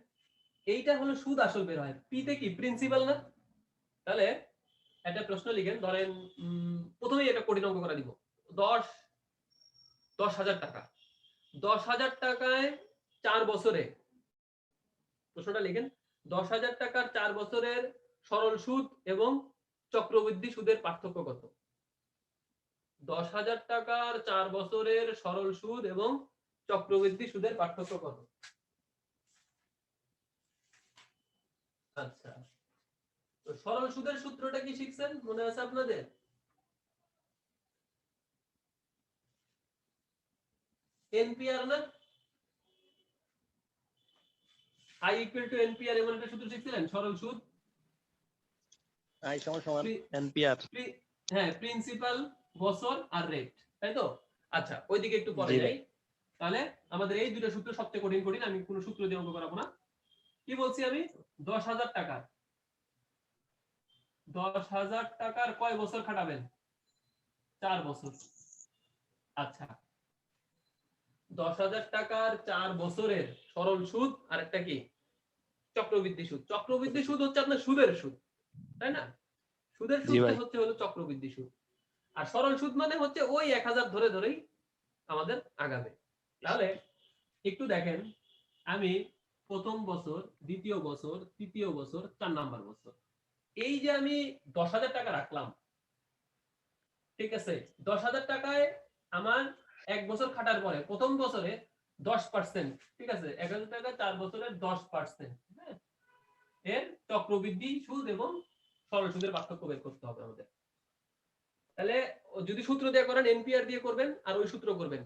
Speaker 1: এইটা হলো সুদ আসল বের হয়, পিতে কি প্রিন্সিপাল না? তাহলে একটা প্রশ্ন লিখেন, ধরেন প্রথমেই এটা কঠিন অঙ্ক করে দিব। 10,000 টাকা, 10,000 টাকায় 4 বছরে, প্রশ্নটা লিখেন, 10,000 টাকার 4 বছরের সরল সুদ এবং চক্রবৃদ্ধি সুদের পার্থক্য কত? 10,000 টাকার 4 বছরের সরল সুদ এবং চক্রবৃদ্ধি সুদের পার্থক্য কত? আচ্ছা, তো সরল সুদের সূত্রটা কি শিখছেন, মনে আছে আপনাদের? এনপিআর না, I equal to NPR, এমন একটা সূত্র শিখছিলেন, সরল সুদ
Speaker 5: I সমান NPR।
Speaker 1: হ্যাঁ, প্রিন্সিপাল, বছর আর রেট, তাই তো? আচ্ছা, ওইদিকে একটু পরে যাই। তাহলে আমাদের এই দুটো সূত্র সবচেয়ে কঠিন কঠিন, আমি কোনো সূত্র দিয়ে অঙ্ক করাবো না। কি বলছি আমি? 10,000 টাকা, 10,000 টাকার কয় বছর খাটাবেন? 4 বছর। আচ্ছা, 10,000 টাকার 4 বছরের সরল সুদ আর একটা কি চক্রবৃদ্ধি সুদ। চক্রবৃদ্ধি সুদ হচ্ছে আপনার সুদের সুদ, তাই না? সুদের সুদ হচ্ছে হলো চক্রবৃদ্ধি সুদ, আর সরল সুদ মানে হচ্ছে ওই 1,000 ধরে ধরেই আমাদের আগাবে। তাহলে একটু দেখেন, আমি প্রথম বছর, দ্বিতীয় বছর, তৃতীয় বছর, 4 নাম্বার বছর, এই যে আমি 10,000 টাকা রাখলাম, ঠিক আছে, 10,000 টাকায় আমার 1 বছর খাটার পরে প্রথম বছরে 10%, ঠিক আছে, 1,000 টাকা 4 বছরের 10%, হ্যাঁ, এর চক্রবৃদ্ধি সুদ এবং সরল সুদের পার্থক্য বের করতে হবে আমাদের। তাহলে যদি সূত্র দিয়ে করেন, এনপিআর দিয়ে করবেন, আর ওই সূত্র করবেন,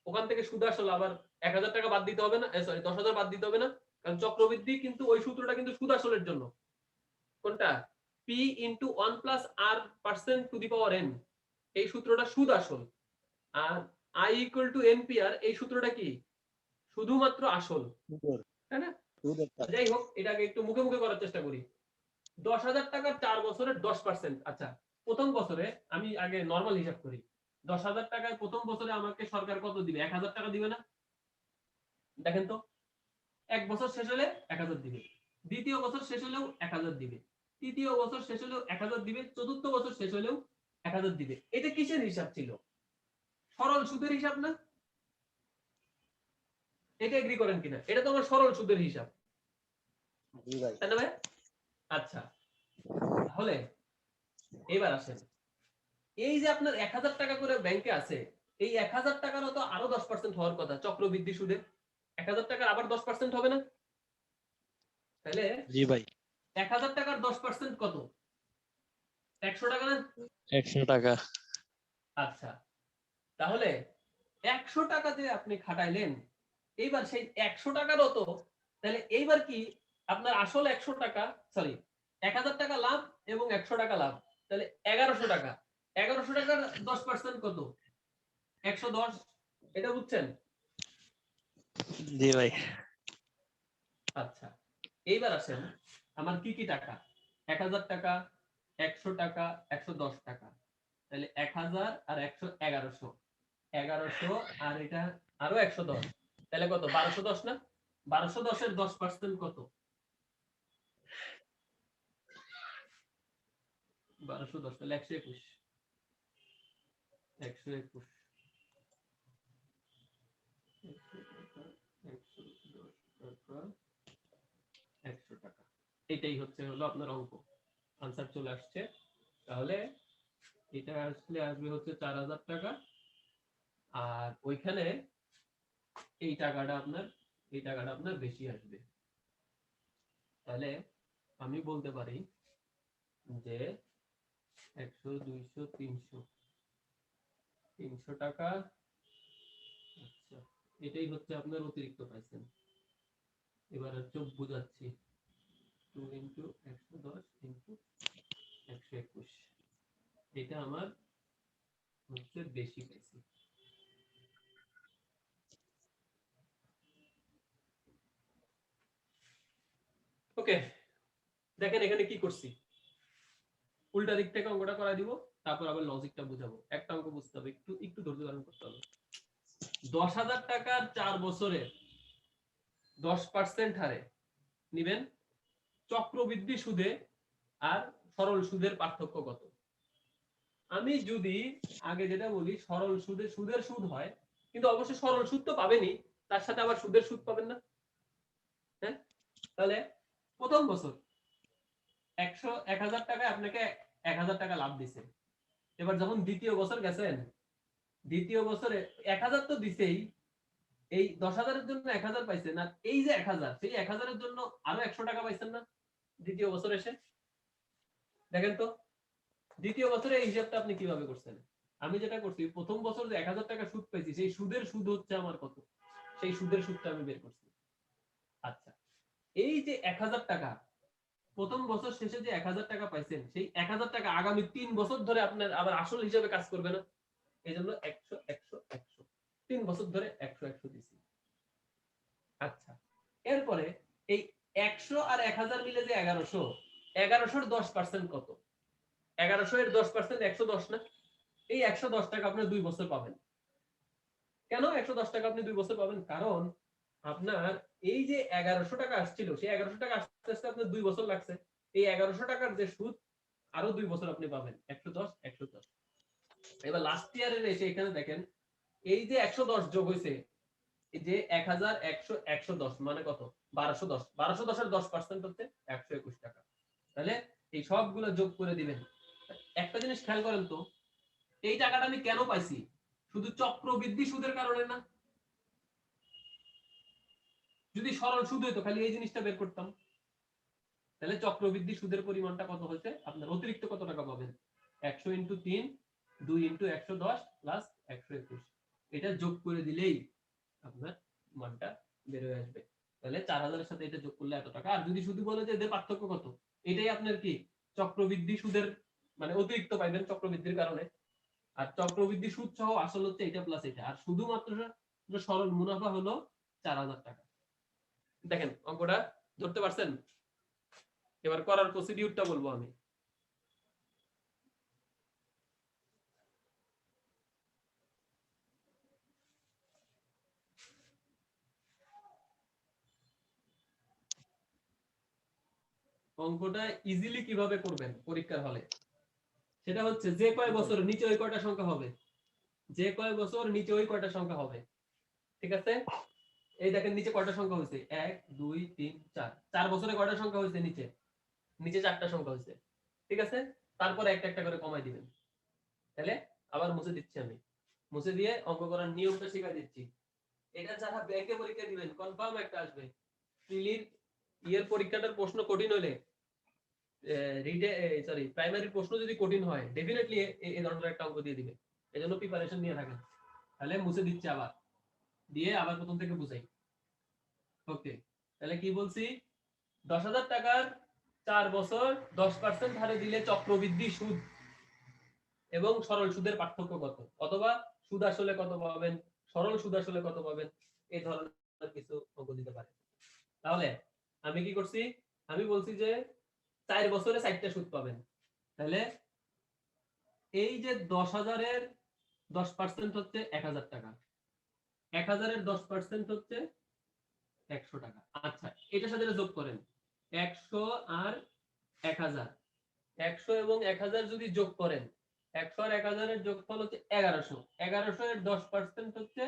Speaker 1: ওখান থেকে সুদ আসলে আবার 1,000 টাকা বাদ দিতে হবে না, সরি 10,000 বাদ দিতে হবে না, কারণ চক্রবৃদ্ধি কিন্তু ওই সূত্রটা কিন্তু সুদ আসলের জন্য। কোনটা? p into 1 plus r percent to the power n, এই সূত্রটা সুদ আসল। আর i ইকুয়াল টু npr, এই সূত্রটা কি? শুধুমাত্র আসল,
Speaker 5: সুদের
Speaker 1: তাই না?
Speaker 5: সুদের টাকা।
Speaker 1: যাই হোক, এটাকে একটু মুখে মুখে করার চেষ্টা করি। 10,000 টাকার 4 বছরের 10%। আচ্ছা, প্রথম বছরে আমি আগে নরমাল হিসাব করি। 10,000 টাকার প্রথম বছরে আমাকে সরকার কত দিবে? 1,000 টাকা দিবে না? দেখেন তো, এক বছর শেষ হলে 1,000 দিবে, দ্বিতীয় বছর শেষ হলেও 1,000 দিবে, তৃতীয় বছর শেষ হলেও 1,000 দিবে, চতুর্থ বছর শেষ হলেও 1,000 দিবে। এটা কিসের হিসাব ছিল? সরল সুদের হিসাব না? এটা এগ্রি করেন কিনা? এটা তো আমার সরল সুদের হিসাব,
Speaker 5: জি ভাই।
Speaker 1: তাই না ভাই? আচ্ছা, তাহলে এবার আসেন, এই যে আপনার 1,000 টাকা করে ব্যাংকে আছে, এই 1,000 টাকারও তো আরো 10% হওয়ার কথা চক্রবৃদ্ধি সুদে। 1,000 টাকার আবার 10% হবে না? তাহলে
Speaker 5: জি ভাই।
Speaker 1: 1,000 টাকার 10% কত? 100 টাকা না?
Speaker 5: 100 টাকা।
Speaker 1: আচ্ছা, তাহলে 100 টাকা যে আপনি খাটাইলেন, এইবার সেই 100 টাকারও তো, তাহলে এইবার কি আপনার আসল 100 টাকা, সরি 1,000 টাকা লাভ এবং 100 টাকা লাভ, তাহলে 1,100 টাকা। 1,100 টাকার 10% কত? 110। এটা বুঝছেন?
Speaker 5: জি ভাই।
Speaker 1: আচ্ছা, এইবার আসেন আমার কি কি টাকা? 1,000 টাকা, 100 টাকা, 110 টাকা, তাহলে 1,000 আর 100 1,100, 1,100 আর এটা আরো 110, তাহলে কত? 1,210 না? 1,210 এর 10% কত? 1,210, তাহলে 121। 121 100 টাকা, এটাই হলো আপনার অঙ্ক। আনসার চলে আসছে। তাহলে এটা আসবে হচ্ছে 4,000 টাকা, আর ওইখানে এই টাকাটা আপনার বেশি আসবে। তাহলে আমি বলতে পারি যে 100, 200, 300 টাকা। আচ্ছা, এটাই হচ্ছে আপনার অতিরিক্ত পাইছেন। এবার চোখ বুঝাচ্ছি, 2 ইন্টু 110 ইন্টু 121, এটা আমার হচ্ছে বেশি পাইছি। ওকে, দেখেন এখানে কি করছি, উল্টা দিক থেকে অঙ্কটা করা দিব, তারপর আবার লজিকটা বুঝাবো। একটা অঙ্ক বুঝতে হবে, একটু একটু ধৈর্য ধারণ করতে হবে। 10,000 টাকার 4 বছরে 10% হারে নিবেন, চক্রবৃদ্ধি সুদে আর সরল সুদের পার্থক্য কত? আমি যদি আগে যেটা বলি, সরল সুদের সুদ হয়, কিন্তু অবশ্যই সরল সুদ তো পাবেনই, তার সাথে আবার সুদের সুদ পাবেন না? হ্যাঁ, তাহলে প্রথম বছর 1,000 টাকায় আপনাকে 1,000 টাকা লাভ দিছে। এবার যখন দ্বিতীয় বছর গেছেন, দ্বিতীয় বছরে 1,000 তো দিছেই, এই 10,000 এর জন্য 1,000 পাইছেন, আর এই যে 1,000, সেই 1,000 এর জন্য আরো 100 টাকা পাইছেন না দ্বিতীয় বছর এসে? দেখেন তো দ্বিতীয় বছরে এই হিসাবটা আপনি কিভাবে করছেন? আমি যেটা করছি, প্রথম বছর যে 1,000 টাকা সুদ পাইছি, সেই সুদের সুদ হচ্ছে আমার কত, সেই সুদের সুদটা আমি বের করছি। আচ্ছা, এই যে 1,000 টাকা প্রথম বছর শেষে যে 1,000 টাকা পাইছেন, সেই 1,000 টাকা আগামী 3 বছর ধরে আপনার আবার আসল হিসাবে কাজ করবে না? এই জন্য 100 100 100, 3 বছর ধরে 100 100 দিছি। আচ্ছা, এরপরে এই 100 আর 1,000 মিলে যে 1,100, 1,100 এর 10% কত? 1,100 এর 10% 110 না? এই 110 টাকা আপনি 2 বছর পাবেন। কেন 110 টাকা আপনি 2 বছর পাবেন? কারণ আপনার এই যে 1,100 টাকা আসছিল, সেই 1,100 টাকা আস্তে আস্তে আপনার 2 বছর লাগছে। এই 1,100 টাকার যে সুদ আরো 2 বছর আপনি পাবেন, 110 110। এবার লাস্ট ইয়ারের এসে এখানে দেখেন, এই যে 110 যোগ হয়েছে, এই যে 1,000 100 110 মানে কত? 1,210। 1,210 এর 10% হচ্ছে 121 টাকা। তাহলে এই সবগুলো যোগ করে দিবেন। একটা জিনিস খেয়াল করেন তো, এই টাকাটা আমি কেন পাইছি? শুধু চক্রবৃদ্ধি সুদের কারণে না। যদি সরল সুদ হইতো, খালি এই জিনিসটা বের করতাম, তাহলে চক্রবৃদ্ধি সুদের পরিমাণটা কত হচ্ছে? আপনার অতিরিক্ত কত টাকা পাবেন? 100 ইন্টু 3, 2 ইন্টু 110 প্লাস 121, এটা যোগ করে দিলেই আপনার মানটা বের হয়ে আসবে। তাহলে 4000 এর সাথে এটা যোগ করলে এত টাকা। আর যদি শুধু বলে যে এদের পার্থক্য কত, এটাই আপনার কি চক্রবৃদ্ধি সুদের মানে অতিরিক্ত পাইবেন চক্রবৃদ্ধির কারণে। আর চক্রবৃদ্ধি সুদ সহ আসল হচ্ছে এটা প্লাস এটা, আর শুধুমাত্র সরল মুনাফা হলো 4000 টাকা। দেখেন অঙ্কটা ধরতে পারছেন? এবার করার প্রসিডিউরটা বলবো আমি। অঙ্কটা ইজিলি কিভাবে করবেন পরীক্ষার হলে, সেটা হচ্ছে যে কয় বছর নিচে ওই কয়টা সংখ্যা হবে, যে কয় বছর নিচে ওই কয়টা সংখ্যা হবে। ঠিক আছে, এই দেখেন নিচে কয়টা সংখ্যা হয়েছে, 1 2 3 4, 4 বছরে কয়টা সংখ্যা হয়েছে নিচে, নিচে 4টা সংখ্যা হয়েছে। ঠিক আছে, তারপরে একটা একটা করে কমাই দিবেন। তাহলে আবার মুছে দিচ্ছি আমি, মুছে দিয়ে অঙ্ক করার নিয়মটা শিখাই দিচ্ছি। এটা যারা ব্যাংকে পরীক্ষা দিবেন কনফার্ম একটা আসবে। প্রিলির ইয়ের পরীক্ষাটার প্রশ্ন কঠিন হলে প্রাইমারি প্রশ্ন যদি কঠিন হয় ডেফিনেটলি এই ধরনের একটা অঙ্ক দিয়ে দিবে। এজন্য প্রিপারেশন নিয়ে থাকেন। তাহলে মুছে দিচ্ছি আবার, দিয়ে আবার প্রথম থেকে বুঝাই। ওকে, তাহলে কি বলছি, 10,000 টাকার 4 বছর 10% হারে দিলে চক্রবৃদ্ধি সুদ এবং সরল সুদের পার্থক্য কত, অথবা সুদ আসলে কত পাবেন, সরল সুদ আসলে কত পাবেন, এই ধরনের কিছু অঙ্ক দিতে পারে। তাহলে আমি কি করছি, আমি বলছি যে 4 বছরে 4টা সুদ পাবেন। তাহলে এই যে 10,000 এর 10% হচ্ছে 1000 টাকা, 1000 এর 10% হচ্ছে 100 টাকা। আচ্ছা, এটার সাথে যোগ করেন 100 আর 1000, 100 এবং 1000 যদি যোগ করেন, 100 আর 1000 এর যোগফল হচ্ছে 1100, 1100 এর 10% হচ্ছে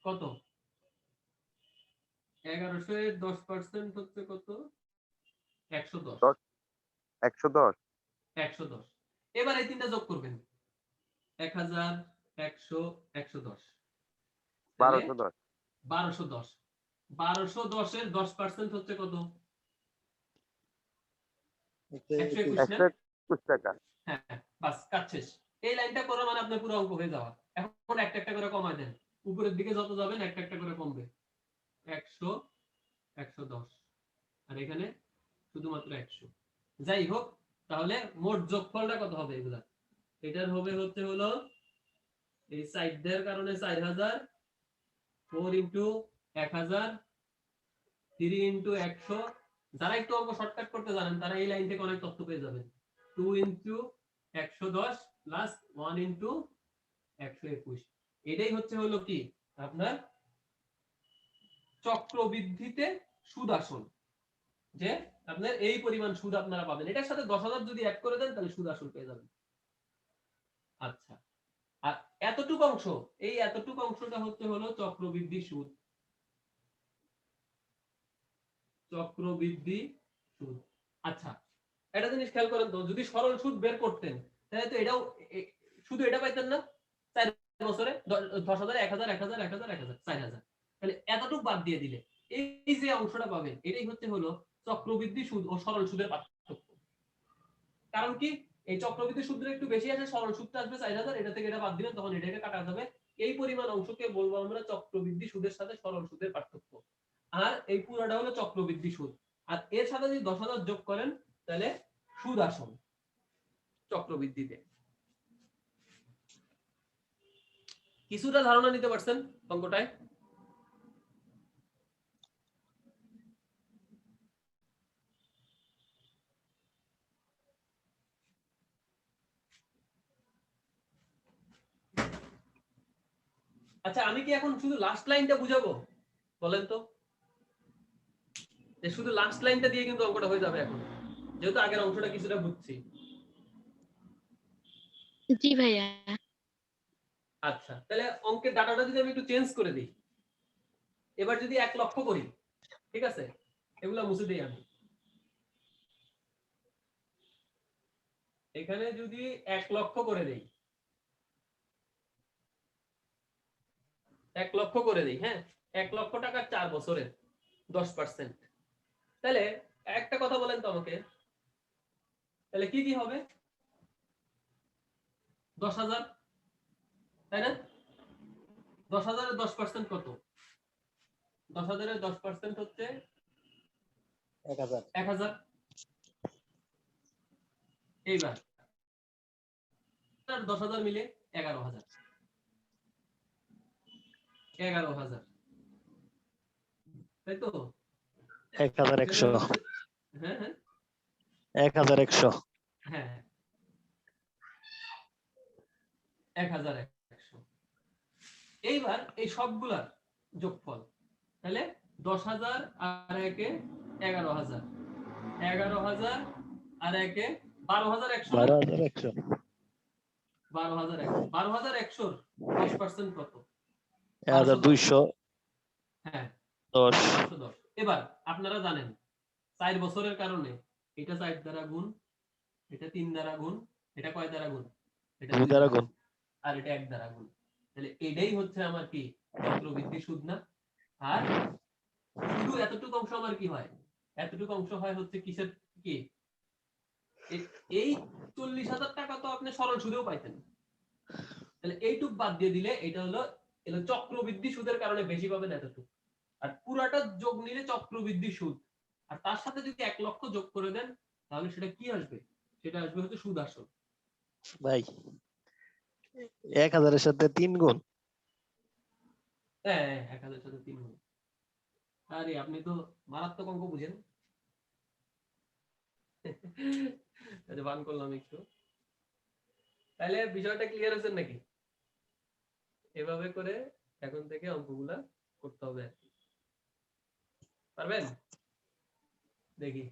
Speaker 1: কত, 1100 এর 10% হচ্ছে কত, 110,
Speaker 3: 110
Speaker 1: 110। এবার এই তিনটা যোগ করবেন, 1000 100 110,
Speaker 3: 1210
Speaker 1: 1210, 1210 এর 10% হচ্ছে কত, 121 না?
Speaker 3: 121 টাকা।
Speaker 1: হ্যাঁ, বাস কাজ শেষ। এই লাইনটা করা মানে আপনার পুরো অঙ্ক হয়ে যাওয়া। এখন একটা একটা করে কমায় দেন, উপরের দিকে যত যাবেন একটা একটা করে কমবে। 100 110 আর এখানে শুধুমাত্র 100। যাই হোক, তাহলে মোট যোগফলটা কত হবে এগুলা, এটার হবে হচ্ছে হলো এই সাইডের কারণে 4000, 4 ইনটু 1000, 3 ইনটু 100। যারা একটু অঙ্ক শর্টকাট করতে জানেন তারা এই লাইন থেকে অনেক তথ্য পেয়ে যাবেন। 2 ইনটু 110 প্লাস 1 ইনটু 121। এটাই হচ্ছে হলো কি আপনার চক্রবৃদ্ধিতে সুদ আসল, যে আপনার এই পরিমাণ সুদ আপনারা পাবেন। এটার সাথে 10,000 যদি অ্যাড করে দেন তাহলে সুদ আসল পেয়ে যাবেন। আচ্ছা, আর এতটুকু অংশ, এই এতটুকু অংশটা হচ্ছে হলো চক্রবৃদ্ধি সুদ, চক্রবৃদ্ধি সুদ। আচ্ছা, একটা জিনিস খেয়াল করেন তো, যদি সরল সুদ বের করতেন তাহলে তো এটাও শুধু এটা পাইতেন না, 4 বছরে 10,000 1000 1000 1000 1000 4000, তাহলে এতটুকু বাদ দিয়ে দিলে এই যে অংশটা পাবেন এটাই হচ্ছে হলো চক্রবৃদ্ধি সুদ ও সরল সুদের পার্থক্য। কারণ কি, এই চক্রবৃদ্ধি সুদটা একটু বেশি আছে, সরল সুদটা আসবে 4000, এটা থেকে এটা বাদ দিবেন তখন এটাকে কাটা যাবে। এই পরিমাণ অংশকে বলবো আমরা চক্রবৃদ্ধি সুদের সাথে সরল সুদের পার্থক্য। আর এই পুরোটা হলো চক্রবৃদ্ধি সুদ, আর এর সাথে যদি 10,000 যোগ করেন তাহলে সুদ আসল চক্রবৃদ্ধিতে। কিছুটা ধারণা নিতে পারছেন অঙ্কটায়? আচ্ছা, আমি কি এখন শুধু লাস্ট লাইনটা বুঝাবো বলেন তো, যে শুধু লাস্ট লাইনটা দিয়ে কিন্তু অঙ্কটা হয়ে যাবে এখন, যেহেতু আগের অংশটা কিছুটা বুঝছি।
Speaker 2: জি ভাইয়া।
Speaker 1: আচ্ছা, তাহলে অঙ্কের ডাটাটা যদি আমি একটু চেঞ্জ করে দিই, এবার যদি 1 লক্ষ করি, ঠিক আছে, এগুলা মুছে দিই আমি। এখানে যদি 1 লক্ষ করে দেই, 1 লক্ষ করে দেই, হ্যাঁ, 1 লক্ষ টাকা 4 বছরের 10%, তাহলে একটা কথা বলেন তো আমাকে, তাহলে কি কি হবে, 10,000, তাই না? 10,000 এর 10% কত, 10,000-এর 10% হচ্ছে
Speaker 5: 1000
Speaker 1: 1000। এইবার 10,000 মিলে 11,000। 11,000, তাই তো?
Speaker 5: 1100
Speaker 1: হ্যাঁ হ্যাঁ
Speaker 5: 1100
Speaker 1: হ্যাঁ 1100। এইবার এই সবগুলার যোগফল, তাহলে 10,000 আর একে 11,000, 11,000 আর একে 12,100,
Speaker 5: 12100
Speaker 1: 12,100, 12,100 10% কত?
Speaker 5: 1210
Speaker 1: হ্যাঁ 1210। এবার আপনারা জানেন 4 বছরের কারণে এটা 4 দ্বারা গুণ, এটা 3 দ্বারা গুণ, এটা কয় দ্বারা গুণ? এটা
Speaker 5: 2 দ্বারা গুণ।
Speaker 1: আর এটা 1 দ্বারা গুণ। তাহলে এটাই হচ্ছে আমার কি চক্রবৃদ্ধি সুদ না? আর শুধু এতটুকু অংশ আমার কি হয়? এতটুকু অংশ হয় হচ্ছে কিসের কি? এই 40,000 টাকা তো আপনি সরল সুদেও পাইতেন। তাহলে এইটুক বাদ দিয়ে দিলে এটা হলো চক্রবৃদ্ধি সুদের কারণে বেশি পাবেন এতটুকু। আর পুরাটা যোগ নিলে চক্রবৃদ্ধি সুদ। আর তার সাথে যদি 1 লক্ষ যোগ করে দেন তাহলে সেটা কি আসবে? সেটা আসবে হচ্ছে সুদ আসল।
Speaker 5: ভাই 1000 এর সাথে 3 গুণ।
Speaker 1: হ্যাঁ 1,000 সাথে 3 গুণ। আরে আপনি তো মারাত্মক অঙ্ক বুঝেন। আচ্ছা বান করলাম একটু। তাহলে বিষয়টা ক্লিয়ার হচ্ছে নাকি? এভাবে করে এখন থেকে অঙ্কগুলা করতে হবে আর কি। পারবেন? দেখি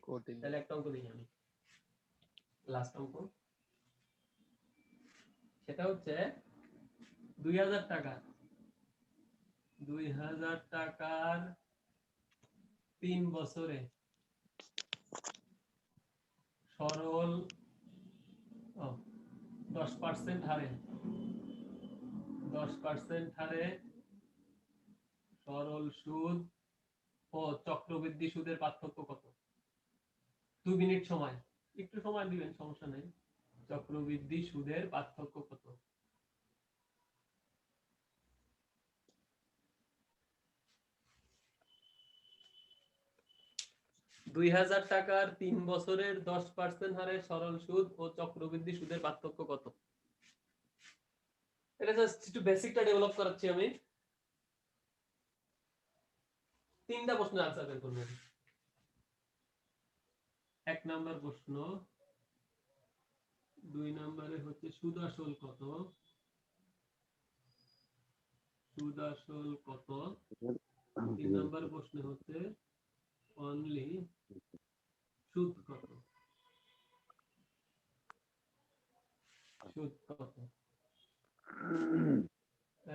Speaker 1: তাহলে একটা অঙ্ক দেখি আমি, লাস্ট অঙ্ক। সেটা হচ্ছে 2,000 টাকা, 2,000 টাকার 3 বছরে সরল 10% হারে 10% হারে সরল সুদ ও চক্রবৃদ্ধি সুদের পার্থক্য কত? 2 মিনিট সময়, একটু সময় দিবেন সমস্যা নেই। চক্রবৃদ্ধি সুদের পার্থক্য কত? টাকার 3 বছরের 10% হারে সরল সুদ ও চক্রবৃদ্ধি সুদের পার্থক্য কত? এটা জাস্ট একটু বেসিকটা ডেভেলপ করাচ্ছি আমি। 3টা প্রশ্নের আনসার বের করবেন। 1 নাম্বার প্রশ্ন, 2 নম্বরে হচ্ছে সুদ আসল কত? সুদ আসল কত? 3 নাম্বার প্রশ্নে হচ্ছে অনলি সুদ কত? সুদ কত?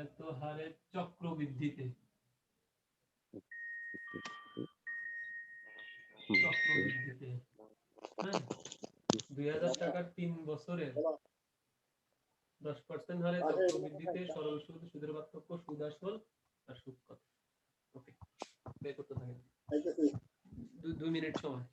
Speaker 1: এত হারে চক্রবৃদ্ধিতে, চক্রবৃদ্ধিতে হ্যাঁ 2,000 টাকার 3 বছরের 10% হারে চক্রবৃদ্ধিতে সরল সুদ, সুদের পার্থক্য, সুদ আসল আর সুদ কত? ওকে বের করতে থাকেন। 2 মিনিট সময়।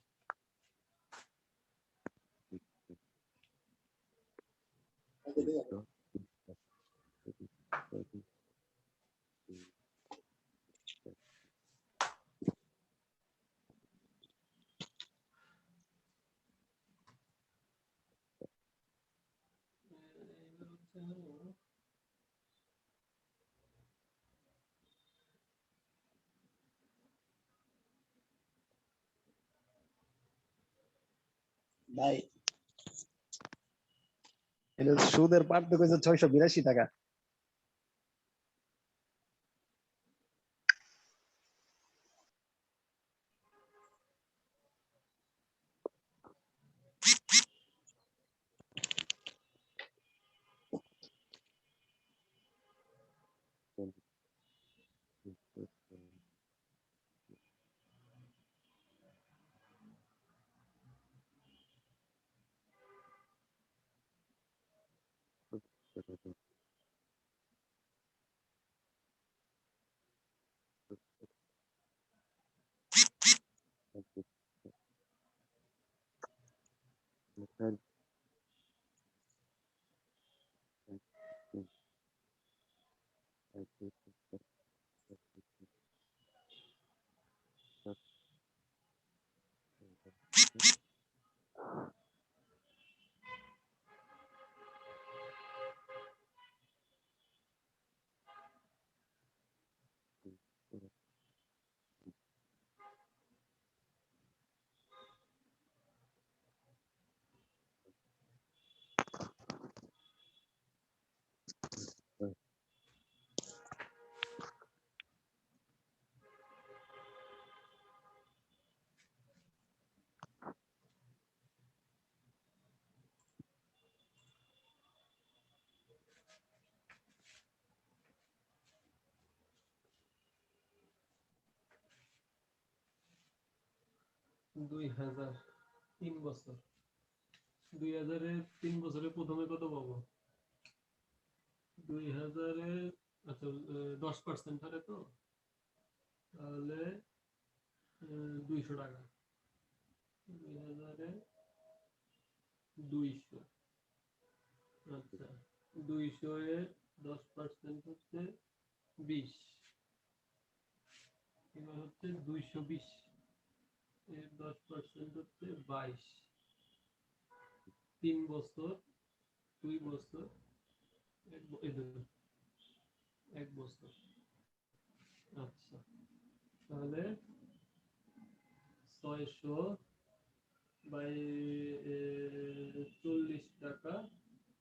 Speaker 5: ভাই এটা সুদের পার্থক্য হচ্ছে 682 টাকা।
Speaker 1: 2000 3 বছর 2000 এর 3 বছরে প্রথমে কত পাবো 2000 এর আচ্ছা 10% হারে তো তাহলে 200 টাকা 2000 এ 200 আচ্ছা 200 এর 10% হচ্ছে 20 এবার হচ্ছে 220 এর 10% হচ্ছে 22 3 বছর 2 বছর 1 বছর আচ্ছা তাহলে 600 বাই 40 টাকা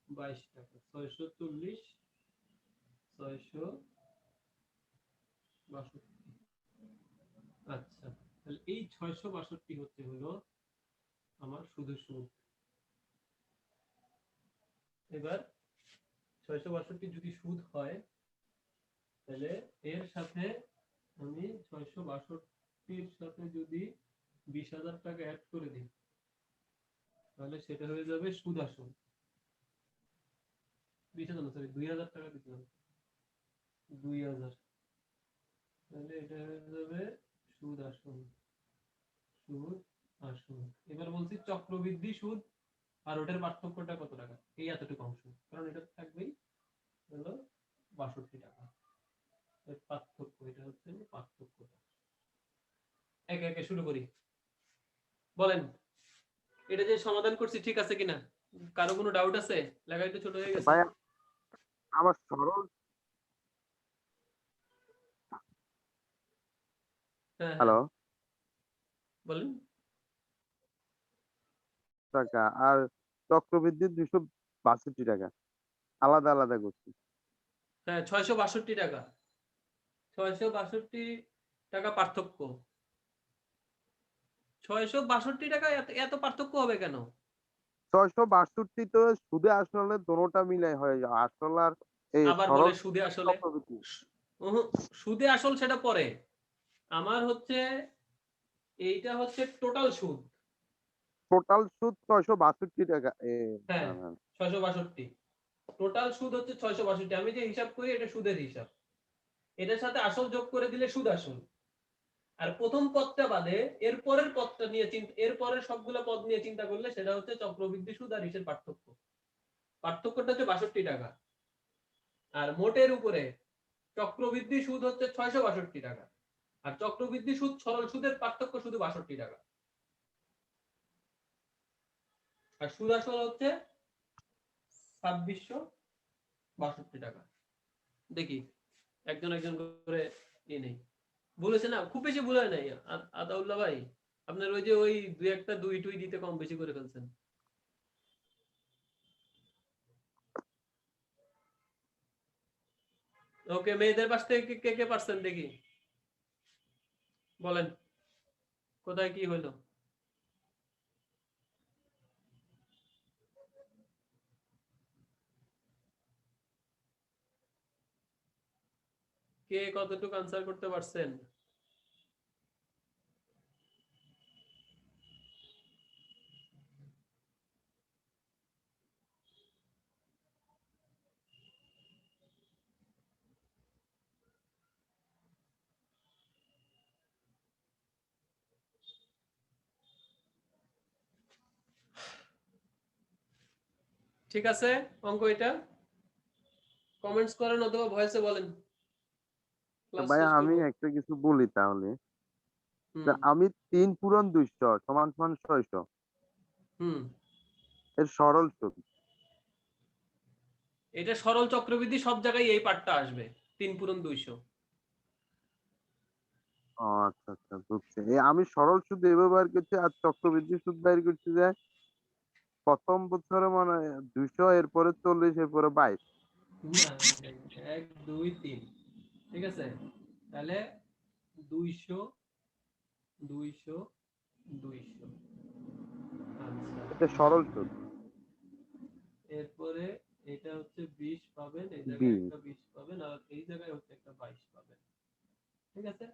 Speaker 1: 22 টাকা 640 662 আচ্ছা তাহলে এই 662 হচ্ছে হলো আমার সুদের সুদ এবার 662 যদি সুদ হয় তাহলে এর সাথে আমি 662 এর সাথে যদি 20,000 টাকা অ্যাড করে দিই তাহলে সেটা হয়ে যাবে সুদ আসল 20,000 না সরি 2,000 টাকা দিতে হবে 2,000 তাহলে এটা হয়ে যাবে সুদ আসল এবার বলছি চক্রবৃদ্ধি সুদ আর ওটার পার্থক্যটা কত টাকা এই এতটুকু অংশ কারণ এটা থাকবেই হলো 62 টাকা এর পার্থক্য এটা হচ্ছে পার্থক্যটা একে একে শুরু করি বলেন এটা যে সমাধান করছি ঠিক আছে কিনা কারো কোনো ডাউট আছে লেখাই তো ছোট হয়ে গেছে
Speaker 3: ভাই আমার সরল
Speaker 1: হ্যাঁ
Speaker 3: হ্যালো
Speaker 1: বলেন
Speaker 3: টাকা আর চক্রবৃদ্ধি 262 টাকা আলাদা আলাদা করছি
Speaker 1: হ্যাঁ 662 টাকা 662 টাকা পার্থক্য 662 টাকা এত পার্থক্য হবে কেন
Speaker 3: 662 তো সুদে আসলে দোনোটা মিলাই হয়ে যায় আসল আর এই
Speaker 1: আবার
Speaker 3: সরল
Speaker 1: বলে সুদে আসলে
Speaker 3: চক্রবৃদ্ধি
Speaker 1: সুদে আসল সেটা পরে আমার হচ্ছে এইটা হচ্ছে টোটাল সুদ
Speaker 3: টোটাল সুদ 662 টাকা
Speaker 1: হ্যাঁ 662 টোটাল সুদ হচ্ছে 662 আমি যে হিসাব করি এটা সুদের হিসাব এটার সাথে আসল যোগ করে দিলে সুদ আসল আর প্রথম পদটা বাদে এর পরের পদটা নিয়ে এর পরের সবগুলো পদ নিয়ে চিন্তা করলে সেটা হচ্ছে চক্রবৃদ্ধি সুদ আর হিসের পার্থক্যটা হচ্ছে 62 টাকা আর মোটের উপরে চক্রবৃদ্ধি সুদ হচ্ছে 662 টাকা আর চক্রবৃদ্ধি সুদ সরল সুদের পার্থক্য শুধু 62 টাকা আর সুদ আসল হচ্ছে 2662 টাকা দেখি একজন একজন করে নেই বলেছে না খুব বেশি ভুল হয় নাই আদাউল্লাহ ভাই আপনার ওই যে ওই দুই একটা দুই টুই দিতে কম বেশি করে ফেলছেন ওকে মেয়েদের পাশ থেকে কে কে পারছেন দেখি বলেন কোথায় কি হলো কে কতটুকু আনসার করতে পারছেন ঠিক আছে অঙ্ক এটা কমেন্টস করেন অথবা ভয়েসে বলেন ক্লাস
Speaker 3: ভাই
Speaker 1: শেষ
Speaker 3: আমি
Speaker 1: করব
Speaker 3: একটা কিছু বলি তাহলে আমি 3 পূরণ 200 সমান সমান 600
Speaker 1: হুম
Speaker 3: এর সরল সুদ
Speaker 1: এটা সরল চক্রবৃদ্ধি সব জায়গায় এই পার্টটা আসবে 3 পূরণ 200
Speaker 3: ও আচ্ছা আচ্ছা বুঝছি আমি সরল সুদ এভাবে বের করছি আর চক্রবৃদ্ধি সুদ বের করছি যে প্রথম বছরে মানে 200 এরপরে 40 এরপরে 22
Speaker 1: না 1 2 3 ঠিক আছে তাহলে 200 200 200 আচ্ছা
Speaker 3: এটা সরল সুদ
Speaker 1: এরপরে এটা হচ্ছে 20 পাবেন এই জায়গায়
Speaker 3: 20
Speaker 1: একটা 20 পাবেন আর এই জায়গায় হচ্ছে একটা 22 পাবেন ঠিক আছে